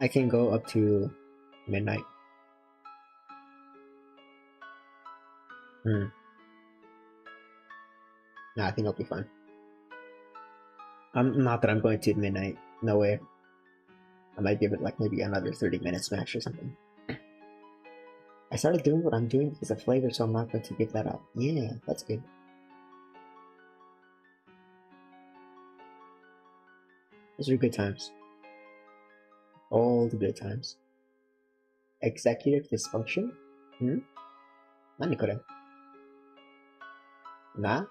S1: I can go up to midnight. Nah, I think I'll be fine. I'm not that I'm going to midnight. No way. I might give it like maybe another 30 minutes max or something. I started doing what I'm doing because of flavor, so I'm not going to give that up. Yeah, that's good. Those are good times. All the good times. Executive dysfunction? 何これ? Nah?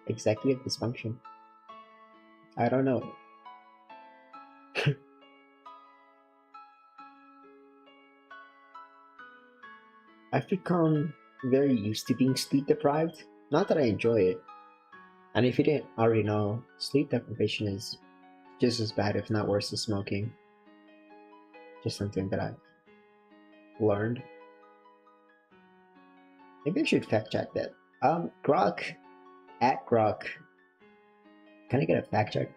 S1: Executive dysfunction. I don't know. I've become very used to being sleep deprived. Not that I enjoy it. And if you didn't already know, sleep deprivation is just as bad, if not worse, than smoking. Just something that I've learned. Maybe I should fact check that. Grok, at Grok. Can I get a fact check?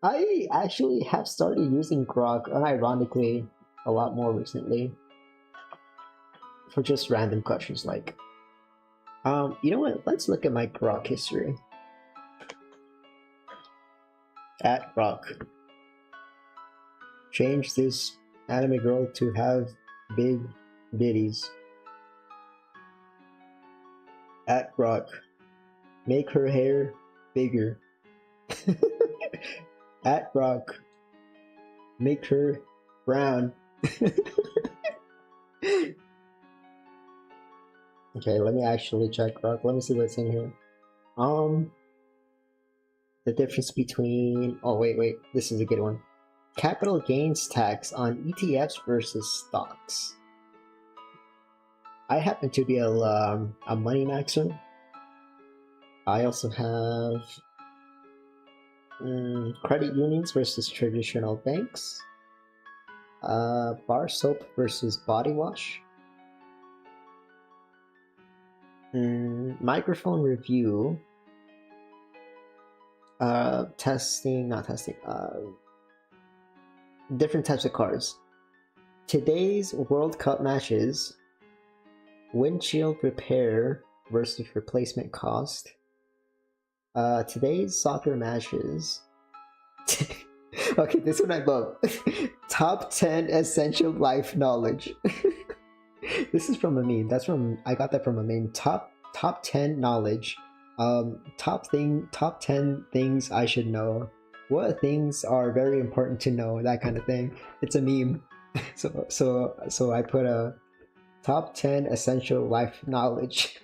S1: I actually have started using Grok, unironically, a lot more recently. For just random questions like, you know what? Let's look at my Grok history. At Grok. Change this anime girl to have big ditties. At Grok. Make her hair bigger. At Grok. Make her brown. Okay, let me actually check Grok. Let me see what's in here. The difference between... Oh, wait. This is a good one. Capital gains tax on ETFs versus stocks. I happen to be a money maxer. I also have credit unions versus traditional banks. Bar soap versus body wash. Microphone review. Not testing. Different types of cards. Today's World Cup matches. Windshield repair versus replacement cost. Today's soccer matches. Okay, this one I love. Top 10 essential life knowledge. This is from a meme. I got that from a meme. Top 10 knowledge. Top 10 things I should know. What things are very important to know, that kind of thing. It's a meme. So I put a top 10 essential life knowledge.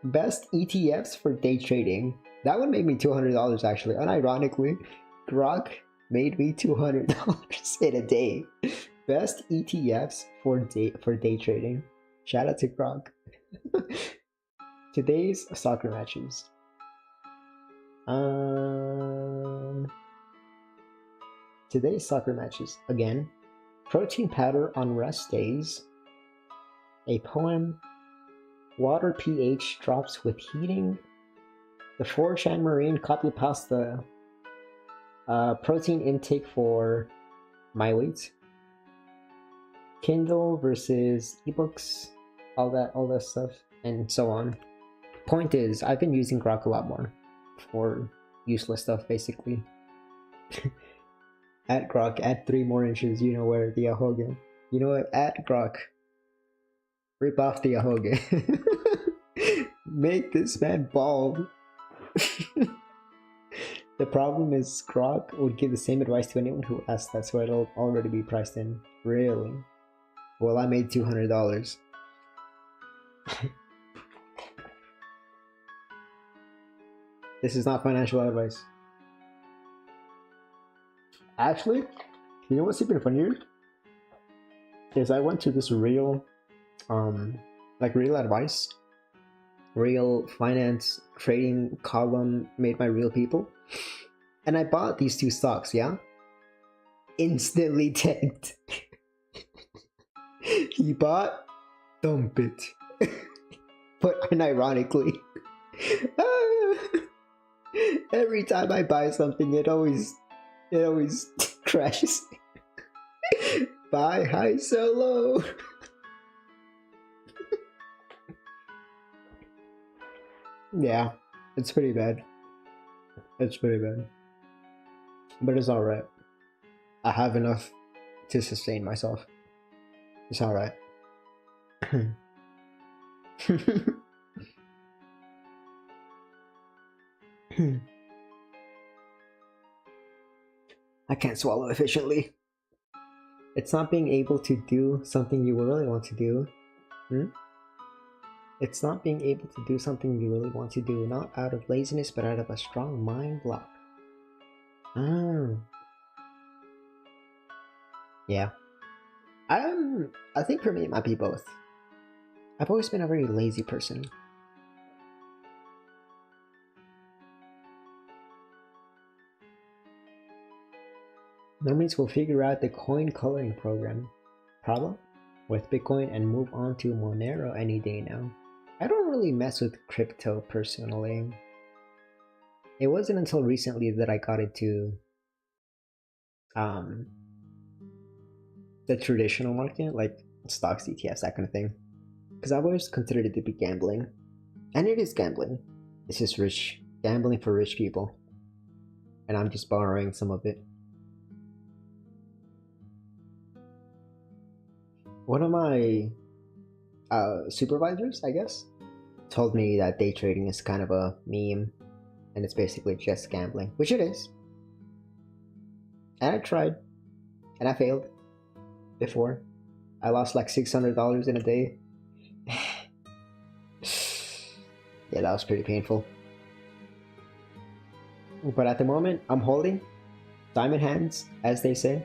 S1: Best ETFs for day trading. That one made me $200 actually. Unironically, Grok made me $200 in a day. Best ETFs for day trading. Shout out to Grok. Today's soccer matches. Today's soccer matches. Again, protein powder on rest days. A poem. Water pH drops with heating. The 4chan Marine copy pasta. Protein intake for my weight. Kindle versus ebooks. All that stuff, and so on. Point is, I've been using Grok a lot more for useless stuff, basically. At Grok, add 3 more inches. You know where the Ahoge. You know what? At Grok, rip off the Ahoge. Make this man bald. The problem is Grok would give the same advice to anyone who asked that, so it'll already be priced in. Really? Well, I made $200. This is not financial advice. Actually, you know what's even funnier? Is I went to this real, real advice, real finance trading column made by real people, and I bought these 2 stocks, yeah? Instantly tanked. He bought, dump it. But unironically, every time I buy something, it always crashes. Buy high, sell low. Yeah, it's pretty bad. It's pretty bad. But it's alright. I have enough to sustain myself. It's alright. I can't swallow efficiently. It's not being able to do something you really want to do. It's not being able to do something you really want to do, not out of laziness, but out of a strong mind block. Yeah. I think for me it might be both. I've always been a very lazy person. Normies will figure out the coin coloring problem with Bitcoin and move on to Monero any day now. I don't really mess with crypto personally. It wasn't until recently that I got into the traditional market, like stocks, ETFs, that kind of thing. Because I've always considered it to be gambling. And it is gambling. It's just gambling for rich people. And I'm just borrowing some of it. One of my supervisors, I guess, told me that day trading is kind of a meme. And it's basically just gambling, which it is. And I tried. And I failed. Before. I lost like $600 in a day. Yeah, that was pretty painful. But at the moment, I'm holding. Diamond hands, as they say.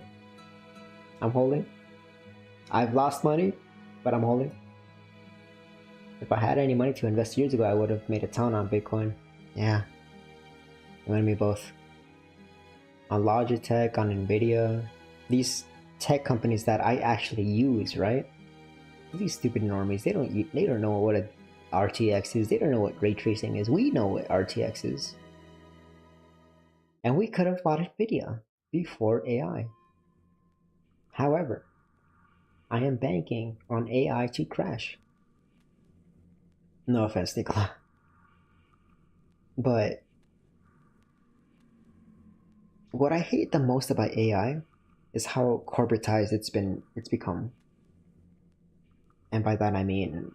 S1: I'm holding. I've lost money, but I'm holding. If I had any money to invest years ago, I would have made a ton on Bitcoin. Yeah. You and me both. On Logitech, on Nvidia. These tech companies that I actually use, right? These stupid normies, they don't know what a RTX is. They don't know what ray tracing is. We know what RTX is. And we could have bought Nvidia before AI. However, I am banking on AI to crash. No offense, Nicola. But what I hate the most about AI is how corporatized it's become. And by that I mean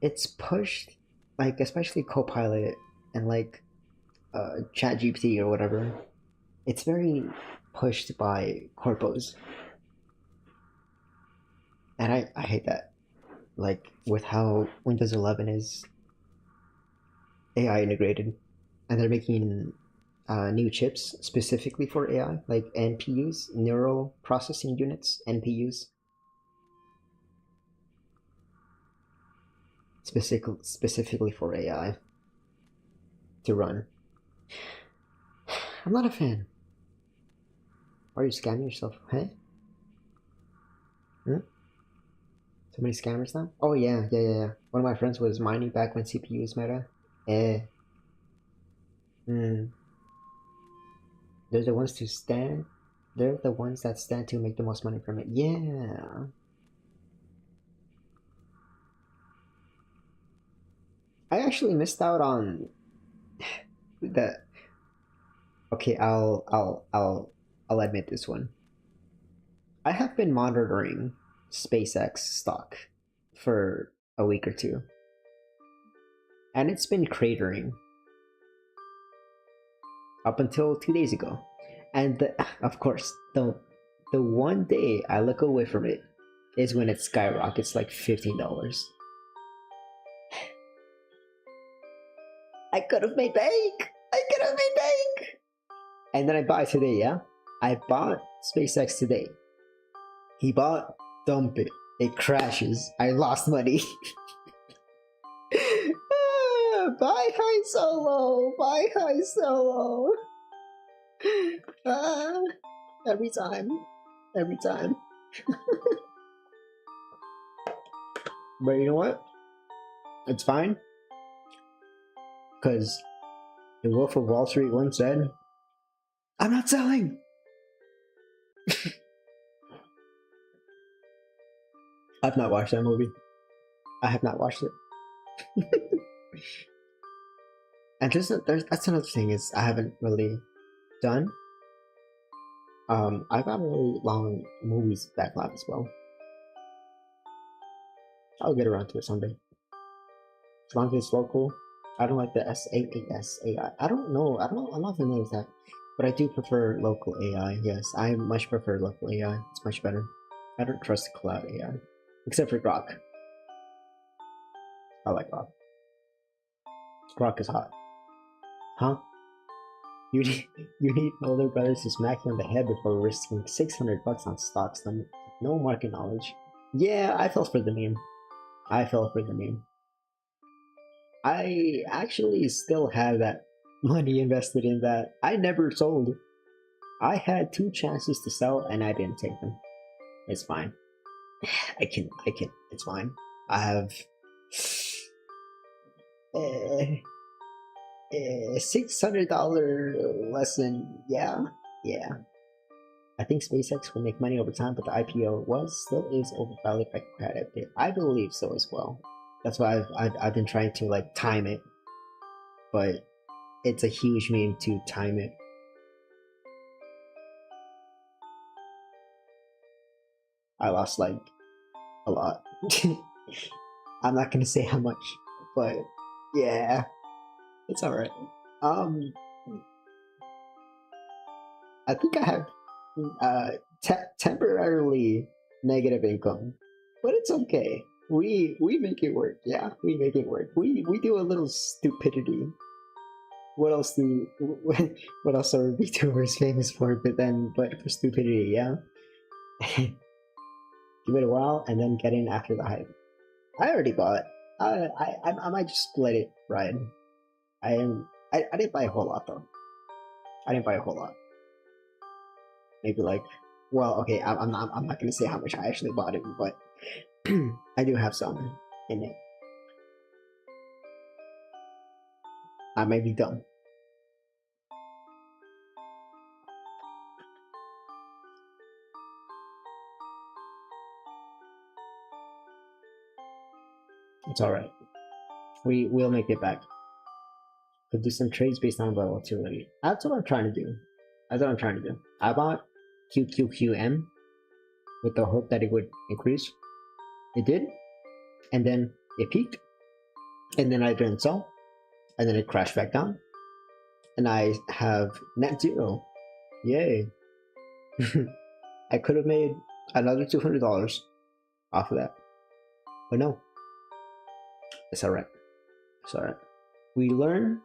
S1: it's pushed, like especially Copilot and like ChatGPT or whatever. It's very pushed by corpos. And I hate that. Like with how Windows 11 is AI integrated, and they're making new chips specifically for AI, like NPUs, neural processing units, NPUs, specifically for AI to run. I'm not a fan. Why are you scamming yourself? Hey? So many scammers now? Oh yeah. One of my friends was mining back when CPU was meta. Eh. They're the ones to stand. They're the ones that stand to make the most money from it. Yeah. I actually missed out on the. Okay, I'll admit this one. I have been monitoring SpaceX stock for a week or two, and it's been cratering up until 2 days ago. And of course, the one day I look away from it is when it skyrockets like $15. I could have made bank. And then I buy today, yeah? I bought SpaceX today. He bought, dump it. It crashes. I lost money. Buy high solo. Every time. But you know what? It's fine. Because the Wolf of Wall Street once said, I'm not selling! I've not watched that movie. I have not watched it. And that's another thing is I haven't really done. I got a really long movies backlog as well. I'll get around to it someday. As long as it's local. I don't like the SaaS AI. I don't know. I'm not familiar with that. But I do prefer local AI. Yes, I much prefer local AI. It's much better. I don't trust the cloud AI. Except for Grok. I like Grok. Grok is hot. Huh? You need older brothers to smack you on the head before risking $600 on stocks. No market knowledge. Yeah, I fell for the meme. I fell for the meme. I actually still have that money invested in that. I never sold. I had 2 chances to sell and I didn't take them. It's fine. I can, it's fine. I have $600 lesson. Yeah. I think SpaceX will make money over time, but the IPO still is overvalued by quite a bit. I believe so as well. That's why I've been trying to like time it, but it's a huge meme to time it. I lost like a lot. I'm not gonna say how much, but yeah, it's all right. I think I have temporarily negative income, but it's okay. We make it work. Yeah, we make it work. We do a little stupidity. What else what else are VTubers famous for? But for stupidity, yeah. Give it a while and then get in after the hype. I already bought. I might just let it ride. I didn't buy a whole lot though. I didn't buy a whole lot. Maybe like, well, okay, I'm not gonna say how much I actually bought it, but I do have some in it. I might be dumb. It's all right. We'll make it back. Could do some trades based on volatility. That's what I'm trying to do. I bought QQQM with the hope that it would increase. It did, and then it peaked, and then I didn't sell, and then it crashed back down, and I have net zero. Yay! I could have made another $200 off of that, but no. It's all right. It's all right. We learn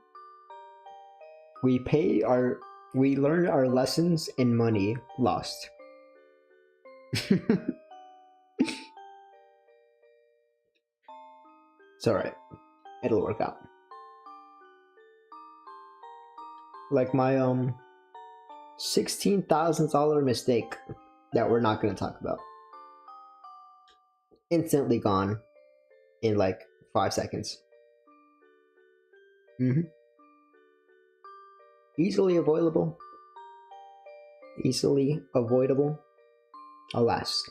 S1: our lessons in money lost. It's alright. It'll work out. Like my $16,000 mistake that we're not gonna talk about. Instantly gone in like 5 seconds. Easily avoidable. Alas.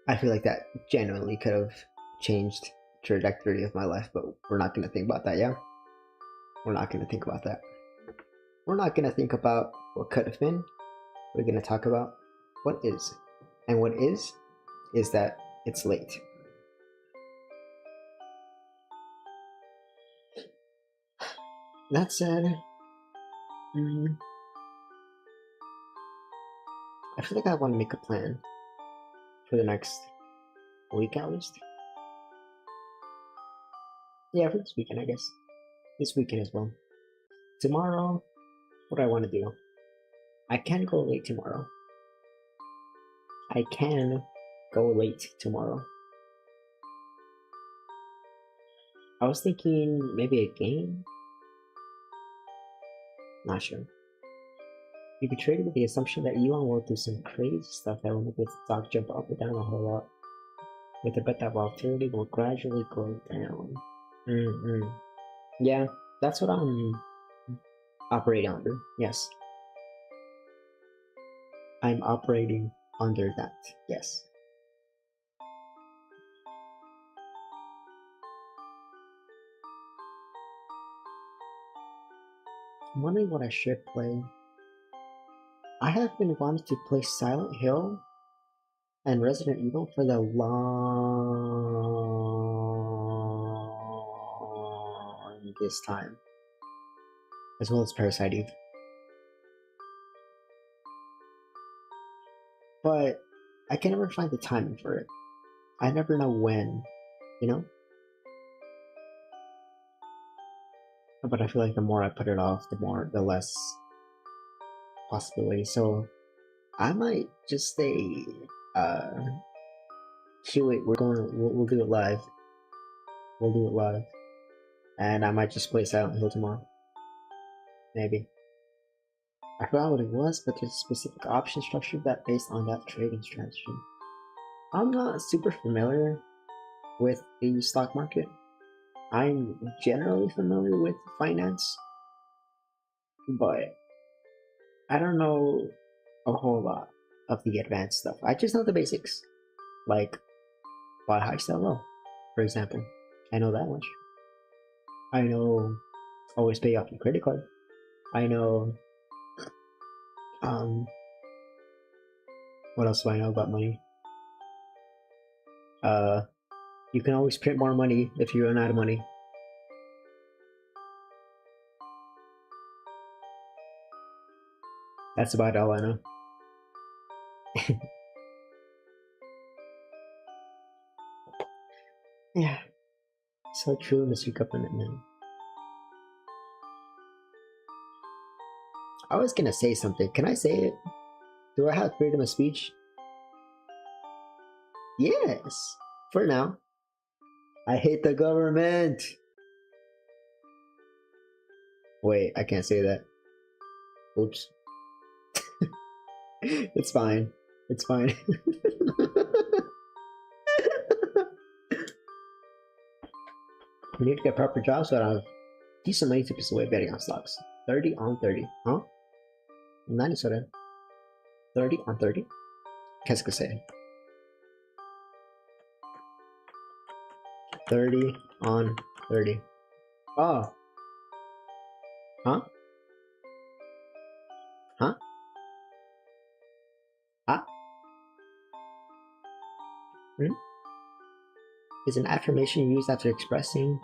S1: I feel like that genuinely could have changed the trajectory of my life, but we're not gonna think about that, yeah? We're not gonna think about that. We're not gonna think about what could have been. We're gonna talk about what is. And what is that it's late. That said, I feel like I want to make a plan for the next week at least. Yeah, for this weekend, I guess. This weekend as well. Tomorrow, what do I want to do? I can go late tomorrow. I was thinking maybe a game? Not sure. You be traded with the assumption that Elon will do some crazy stuff that will make the stock jump up and down a whole lot. With the bet that volatility will gradually go down. Yeah, that's what I'm operating under. Yes. I'm operating under that. Yes. I'm wondering what I should play. I have been wanting to play Silent Hill and Resident Evil for the longest time, as well as Parasite Eve. but I can never find the timing for it. I never know when, you know? But I feel like the more I put it off, the less possibility. So I might just say, uh, wait, we'll do it live. We'll do it live. And I might just play Silent Hill tomorrow. Maybe. I forgot what it was, but there's a specific option structure that based on that trading strategy. I'm not super familiar with the stock market. I'm generally familiar with finance, but I don't know a whole lot of the advanced stuff. I just know the basics, like buy high, sell low, for example. I know that much. I know always pay off your credit card. I know what else do I know about money? You can always print more money if you run out of money. That's about all I know. Yeah. So true, Mr. Government Man. I was gonna say something. Can I say it? Do I have freedom of speech? Yes. For now. I hate the government. Wait, I can't say that. Oops. It's fine. It's fine. We need to get proper jobs so I have decent money to piss away betting on stocks. 30 on 30. Huh? 何それ ?30 on 30? Qu'est-ce que c'est? 30 on 30. Oh. Huh? Huh? Ah? Hmm? Is an affirmation used after expressing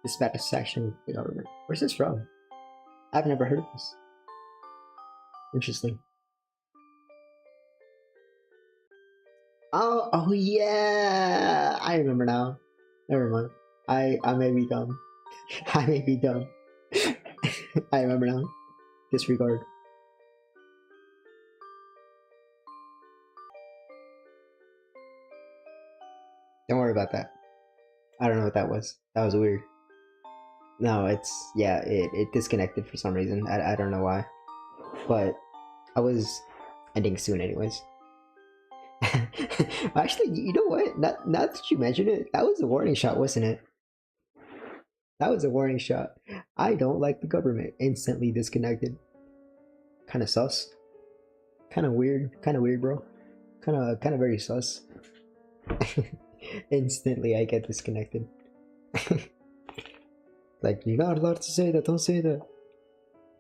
S1: dissatisfaction with the government. Where's this from? I've never heard of this. Interesting. Oh yeah! I remember now. Never mind. I may be dumb. I may be dumb. I remember now. Disregard. Don't worry about that. I don't know what that was. That was weird. No, it disconnected for some reason. I don't know why. But I was ending soon anyways. Actually, you know what? Now that you mention it, that was a warning shot, wasn't it? That was a warning shot. I don't like the government. Instantly disconnected. Kind of sus. Kind of weird, bro. Kind of very sus. Instantly, I get disconnected. Like, you're not allowed to say that. Don't say that.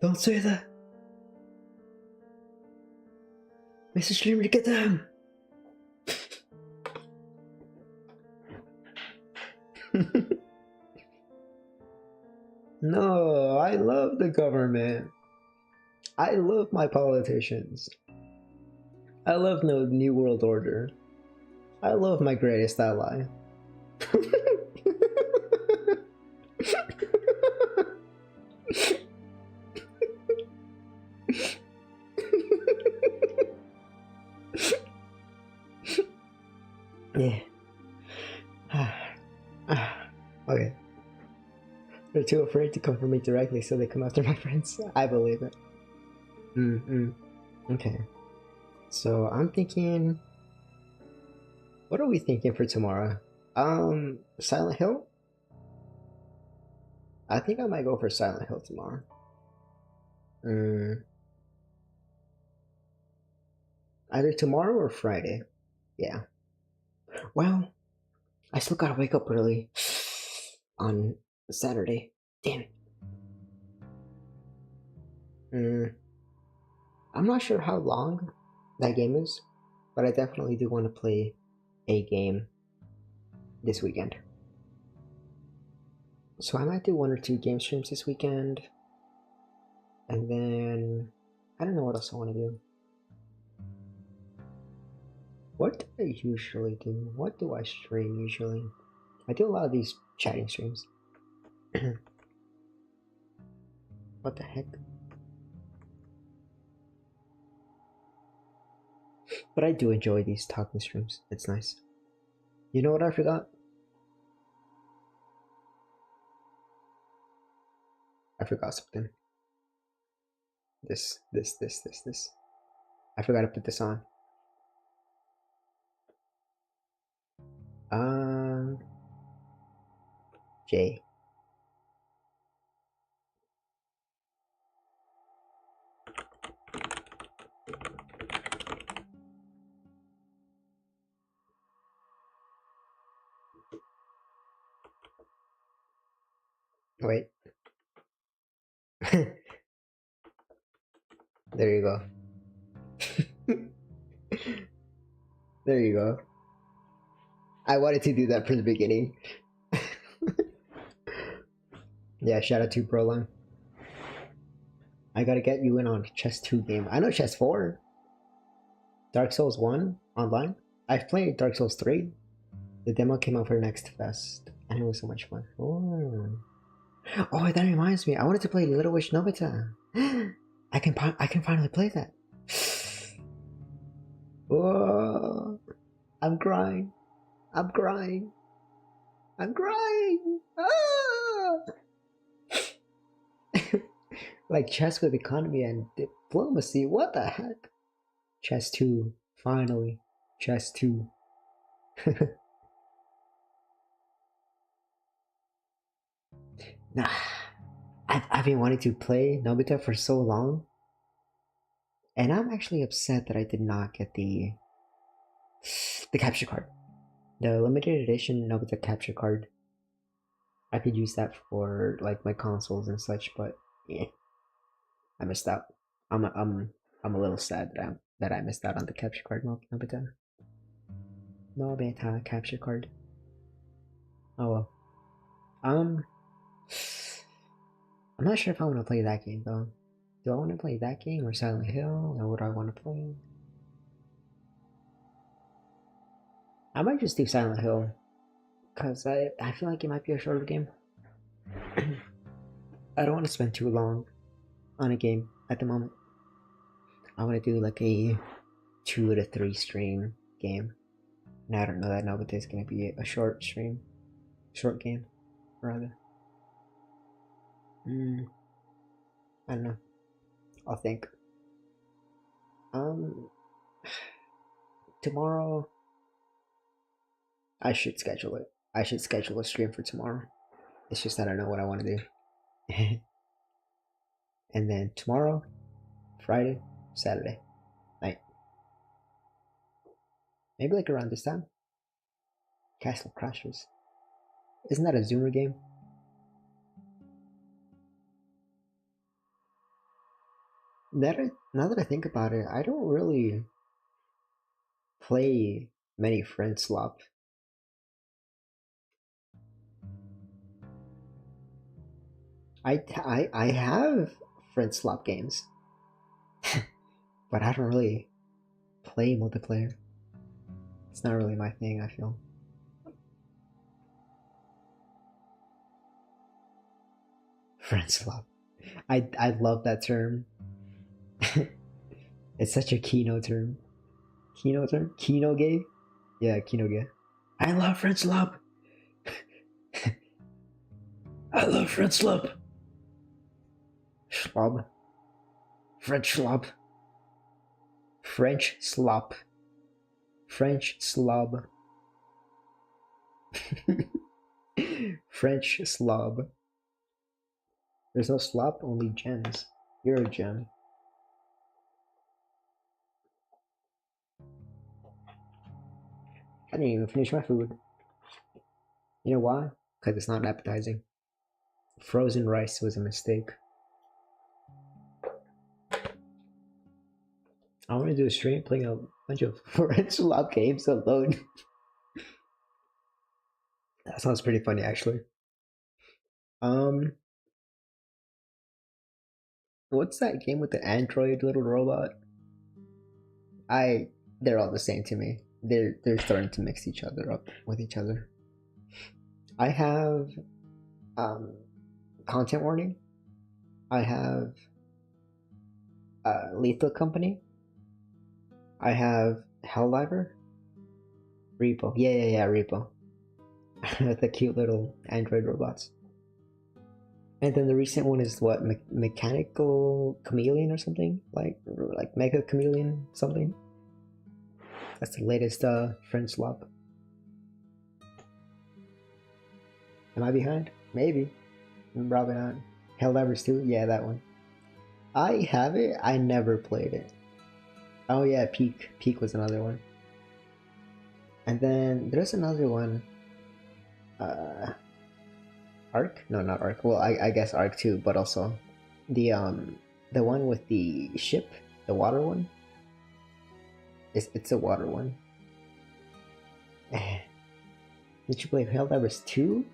S1: Don't say that. Mr. Streamer, get down. No, I love the government. I love my politicians. I love the New World Order. I love my greatest ally. Yeah. Okay. They're too afraid to come for me directly, so they come after my friends. I believe it. Okay. So I'm thinking. What are we thinking for tomorrow? Silent Hill? I think I might go for Silent Hill tomorrow. Either tomorrow or Friday. Yeah. Well, I still gotta wake up early on Saturday. Damn. I'm not sure how long that game is, but I definitely do want to play a game this weekend. So I might do 1 or 2 game streams this weekend. And then I don't know what else I want to do. What do I usually do? What do I stream usually? I do a lot of these chatting streams. What the heck? But I do enjoy these talking streams. It's nice. You know what I forgot? I forgot something. This. I forgot to put this on. J. Wait. There you go. There you go. I wanted to do that from the beginning. Yeah, shout out to Broline. I gotta get you in on Chess 2 game. I know Chess 4. Dark Souls 1 online. I've played Dark Souls 3. The demo came out for Next Fest, and it was so much fun. Oh, that reminds me. I wanted to play Little Witch Nobita. I can finally play that. Oh, I'm crying. I'm crying. I'm crying. Ah! Like chess with economy and diplomacy. What the heck? Chess 2. Finally. Chess 2. Nah. I've been wanting to play Nobita for so long. And I'm actually upset that I did not get the capture card. The limited edition Nobita capture card. I could use that for like my consoles and such, but yeah, I missed out. I'm a little sad that I missed out on the capture card. Nobita. Nobita capture card. Oh well. I'm not sure if I want to play that game though. Do I want to play that game or Silent Hill or what do I want to play? I might just do Silent Hill because I feel like it might be a shorter game. I don't want to spend too long on a game at the moment. I want to do like a 2 to 3 stream game. And I don't know that Nobita is going to be a short game, rather. I don't know. I'll think. Tomorrow, I should schedule it. I should schedule a stream for tomorrow. It's just I don't know what I want to do. And then tomorrow, Friday, Saturday night. Maybe like around this time. Castle Crashers. Isn't that a Zoomer game? Now that I think about it, I don't really play many friend slop. I have friend slop games, but I don't really play multiplayer. It's not really my thing, I feel. Friend slop. I love that term. It's such a Kino term. Kino term? Kino gay? Yeah, Kino gay. I love friend slop. I love friend slop. Slob. French slop. French slop. French slob. French slob. There's no slop, only gems. You're a gem. I didn't even finish my food. You know why? Because it's not appetizing. Frozen rice was a mistake. I want to do a stream playing a bunch of French slop games alone. That sounds pretty funny, actually. What's that game with the android little robot? They're all the same to me. they're starting to mix each other up with each other. I have content warning. I have Lethal Company. I have Helldiver. Repo. Yeah, Repo. With the cute little android robots. And then the recent one is what, Mechanical Chameleon or something? Like Mega Chameleon something? That's the latest French swap. Am I behind? Maybe. Probably not. Helldivers 2? Yeah, that one. I have it. I never played it. Oh yeah, Peak. Peak was another one. And then there's another one. Arc? No, not Arc. Well, I guess Arc 2, but also the one with the ship, the water one. It's a water one. Did you play Helldivers 2?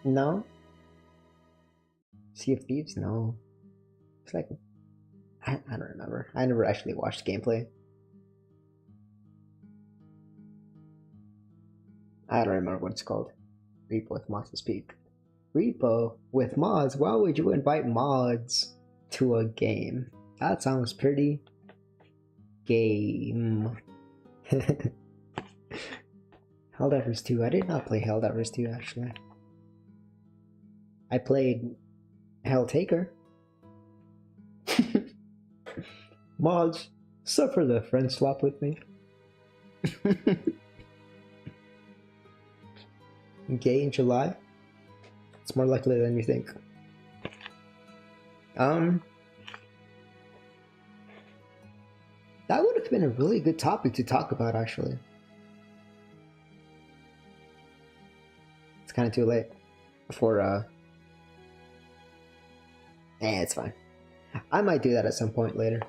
S1: No. Sea of Thieves? No. It's like I don't remember. I never actually watched gameplay. I don't remember what it's called. Repo with mods to speak. Repo with mods? Why would you invite mods to a game? That sounds pretty game. Helldivers 2. I did not play Helldivers 2 actually. I played Helltaker. Mods, suffer the friend swap with me. Gay in July? It's more likely than you think. That would have been a really good topic to talk about, actually. It's kind of too late for, it's fine. I might do that at some point later.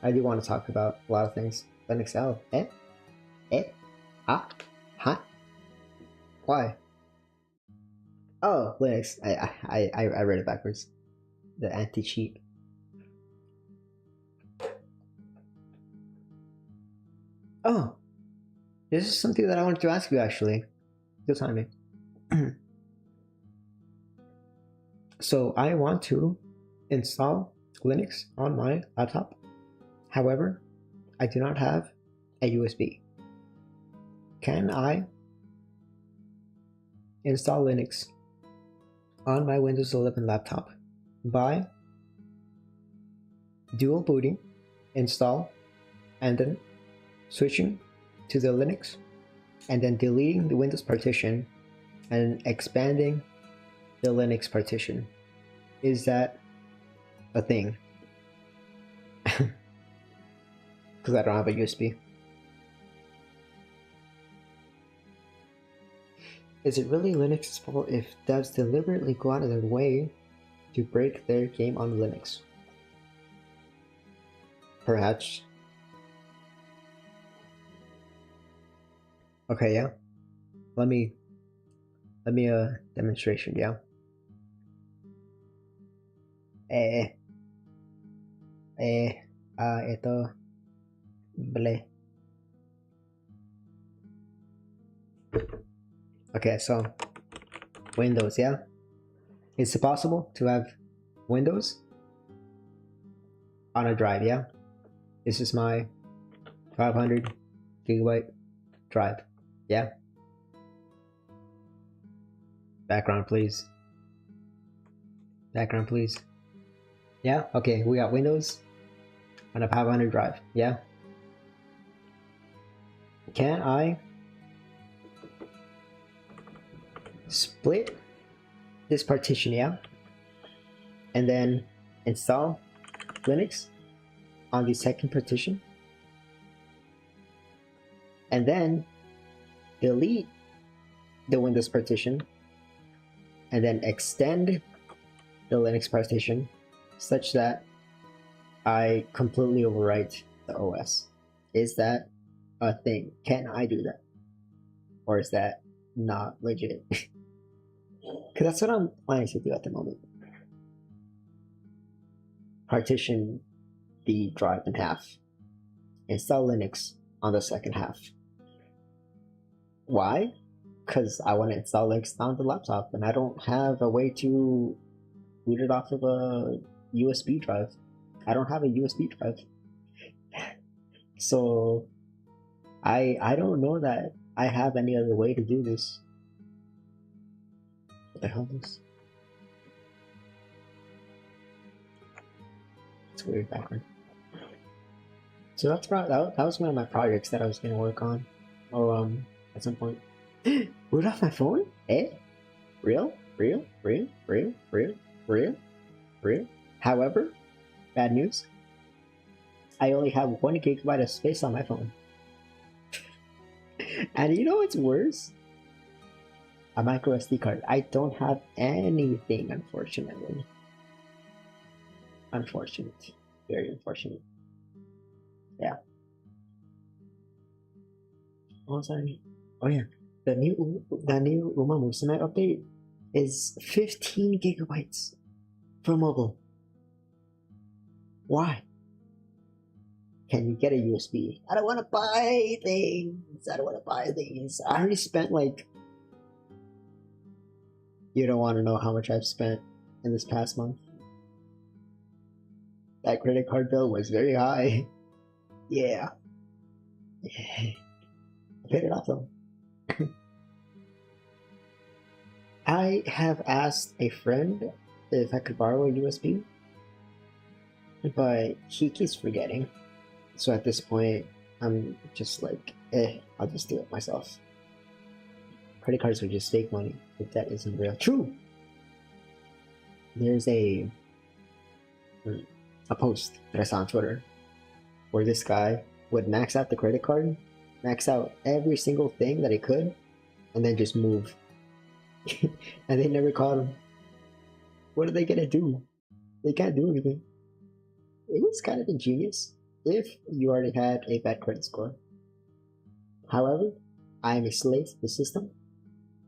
S1: I do want to talk about a lot of things. Linux L. Huh? Why? Oh, Linux. I read it backwards. The anti-cheat. Oh, this is something that I wanted to ask you actually. Good timing. So I want to install Linux on my laptop. However, I do not have a USB. Can I install Linux on my Windows 11 laptop by dual booting, install, and then switching to the Linux, and then deleting the Windows partition and expanding the Linux partition? Is that a thing? Because I don't have a USB. Is it really Linux's fault if devs deliberately go out of their way to break their game on Linux? Perhaps. Okay, yeah. Let me demonstration, yeah. Ito bleh. Okay, so Windows, yeah. Is it possible to have Windows on a drive, yeah? This is my 500 gigabyte drive, yeah? Background, please. Background, please. Yeah? Okay, we got Windows on a 500 drive, yeah? Can I split this partition, yeah? And then install Linux on the second partition? And then delete the Windows partition and then extend the Linux partition such that I completely overwrite the OS. Is that a thing? Can I do that? Or is that not legit? Because that's what I'm planning to do at the moment. Partition the drive in half. Install Linux on the second half. Why? Because I want to install Linux on the laptop, and I don't have a way to boot it off of a USB drive. I don't have a USB drive. So I don't know that I have any other way to do this. What the hell is this? It's weird background. So that was one of my projects that I was gonna work on, or at some point. Root off my phone? Eh? Real? However, bad news. I only have 1 gigabyte of space on my phone. And you know what's worse? A micro SD card. I don't have anything, unfortunately. Unfortunate. Very unfortunate. Yeah. What was I? Oh yeah. The new Uma Musume update is 15 gigabytes for mobile. Why? Can you get a USB? I don't want to buy things. I already spent like... You don't want to know how much I've spent in this past month. That credit card bill was very high. Yeah. I paid it off though. I have asked a friend if I could borrow a USB, but he keeps forgetting. So at this point, I'm just like, I'll just do it myself. Credit cards are just fake money. The debt isn't real. True! There's a post that I saw on Twitter where this guy would max out the credit card, max out every single thing that he could, and then just move. And they never caught him. What are they gonna do? They can't do anything. It was kind of ingenious if you already had a bad credit score. However, I am a slave to the system.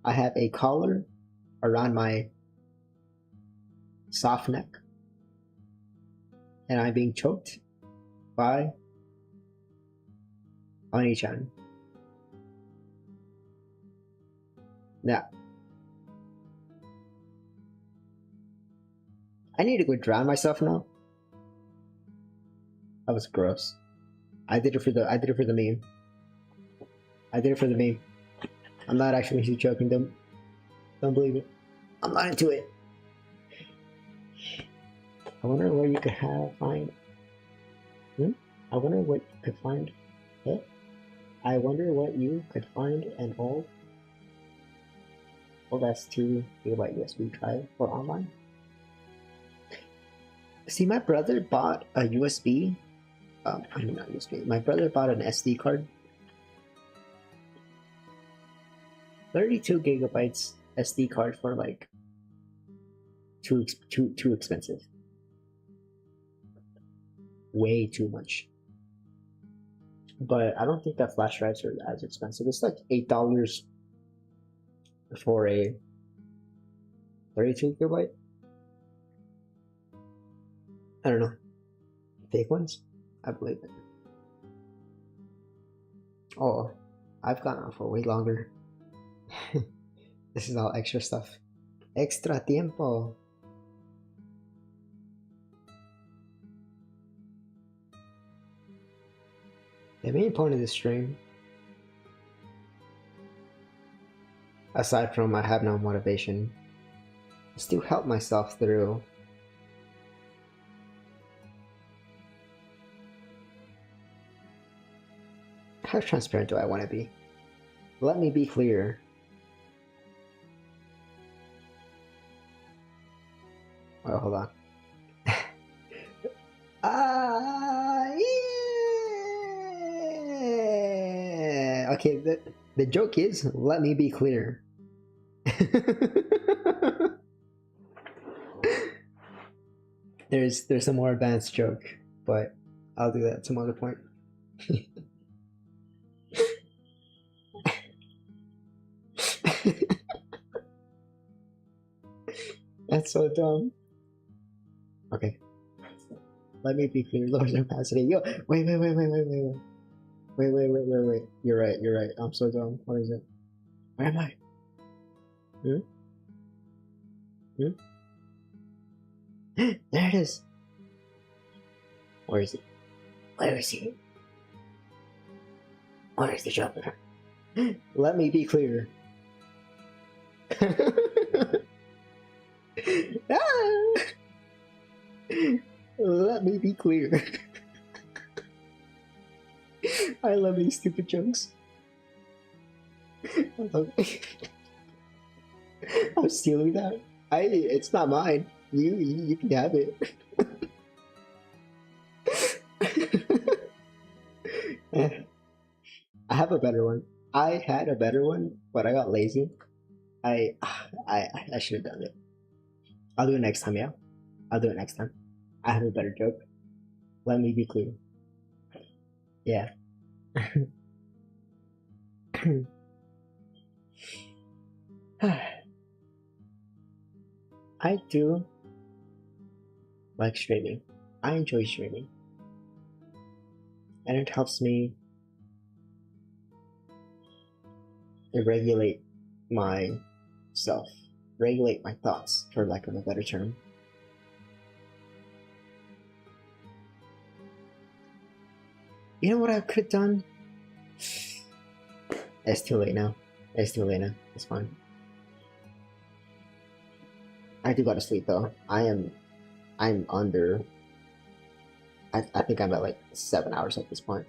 S1: I have a collar around my soft neck, and I'm being choked by Oni-chan. Now, I need to go drown myself now. That was gross. I did it for the meme. I'm not actually joking. Don't believe it. I'm not into it. I wonder where you could find. I wonder what you could find. I wonder what you could find an old S2 gigabyte USB drive for online. See, my brother bought a USB. Not USB. My brother bought an SD card. 32 gigabytes SD card for like too expensive. Way too much. But I don't think that flash drives are as expensive. It's like $8 for a 32 gigabyte. I don't know. Fake ones? I believe it. Oh, I've gone on for way longer. This is all extra stuff. Extra tiempo. The main point of this stream, aside from I have no motivation, is to help myself through how transparent do I want to be? Let me be clear. Oh, hold on. Yeah. Okay, the joke is, let me be clear. There's a more advanced joke, but I'll do that at some other point. That's so dumb. Okay. Let me be clear, lower capacity. Yo, wait. Wait. You're right. I'm so dumb. What is it? Where am I? Hmm? Hmm? There it is. Where is it? Where is he? Where is the Joker? Let me be clear. Ah! Let me be clear. I love these stupid jokes. I love it. I'm stealing that. It's not mine. You can have it. I have a better one. I had a better one, but I got lazy. I I should have done it. I'll do it next time. Yeah, I'll do it next time. I have a better joke. Let me be clear. Yeah. I do like streaming. I enjoy streaming, and it helps me to regulate myself, regulate my thoughts, for lack of a better term. You know what I could have done? It's too late now. It's fine. I do gotta sleep though. I'm under. I think I'm at like 7 hours at this point.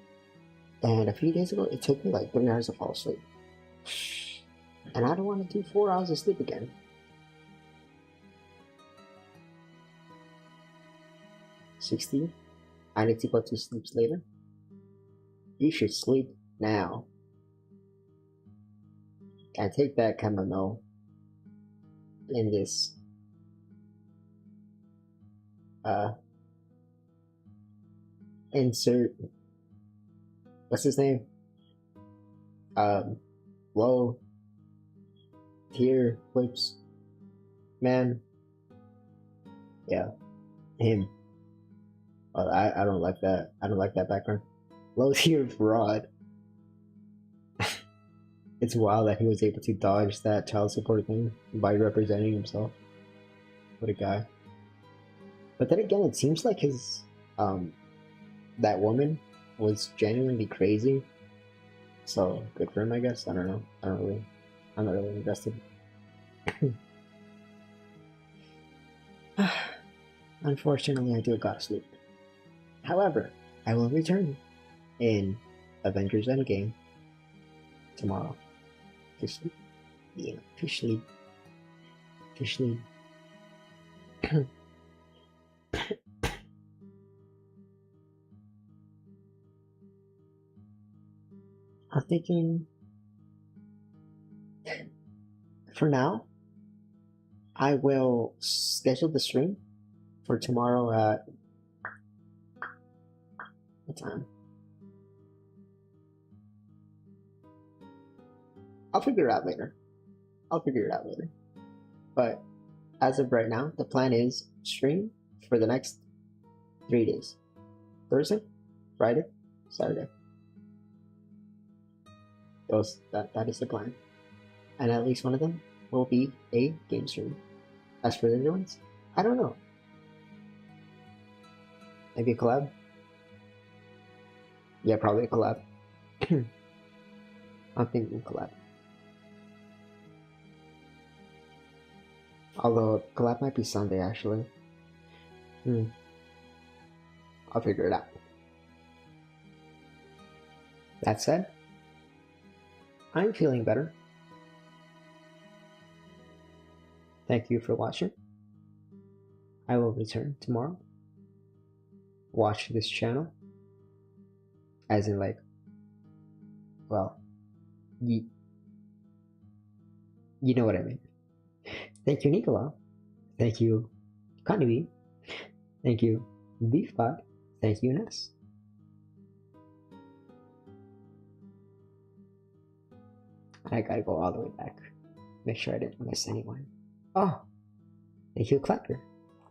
S1: And a few days ago, it took me like 3 hours to fall asleep. And I don't want to do 4 hours of sleep again. $60. I need to go to sleep later. You should sleep now. And take that chamomile in this insert, what's his name? Low tier clips man. Yeah, him. I don't like that. I don't like that background. Low tier fraud. It's wild that he was able to dodge that child support thing by representing himself. What a guy. But then again, it seems like his that woman was genuinely crazy. So good for him, I guess. I don't know. I'm not really invested. Unfortunately, I do gotta sleep. However, I will return in Avengers Endgame tomorrow. To sleep. Yeah, to sleep. To sleep. I'm thinking, for now, I will schedule the stream for tomorrow at what time? I'll figure it out later. But as of right now, the plan is stream for the next 3 days. Thursday, Friday, Saturday. That is the plan. And at least one of them will be a game stream. As for the other ones, I don't know. Maybe a collab? Yeah, probably a collab. I'm thinking collab. Although collab might be Sunday actually. I'll figure it out. That said, I'm feeling better. Thank you for watching. I will return tomorrow. Watch this channel. As in like, well, you know what I mean. Thank you, Nicola. Thank you, Carnegie. Thank you, Beefbot. Thank you, Ness. I gotta go all the way back. Make sure I didn't miss anyone. Oh, thank you, Clanker.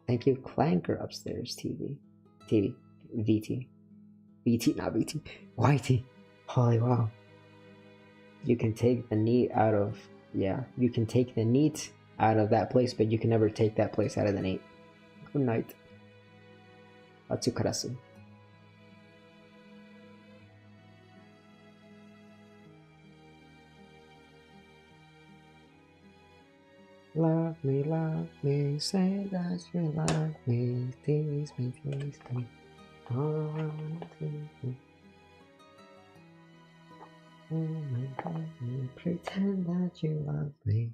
S1: Thank you, Clanker upstairs. TV, VT, not VT, YT. Holy wow. You can take the neat out of, yeah, you can take the neat out of that place, but you can never take that place out of the neat. Good night. Atsukarasu. Love me, say that you love me, tease me, tease me. Oh, my God, pretend that you love me.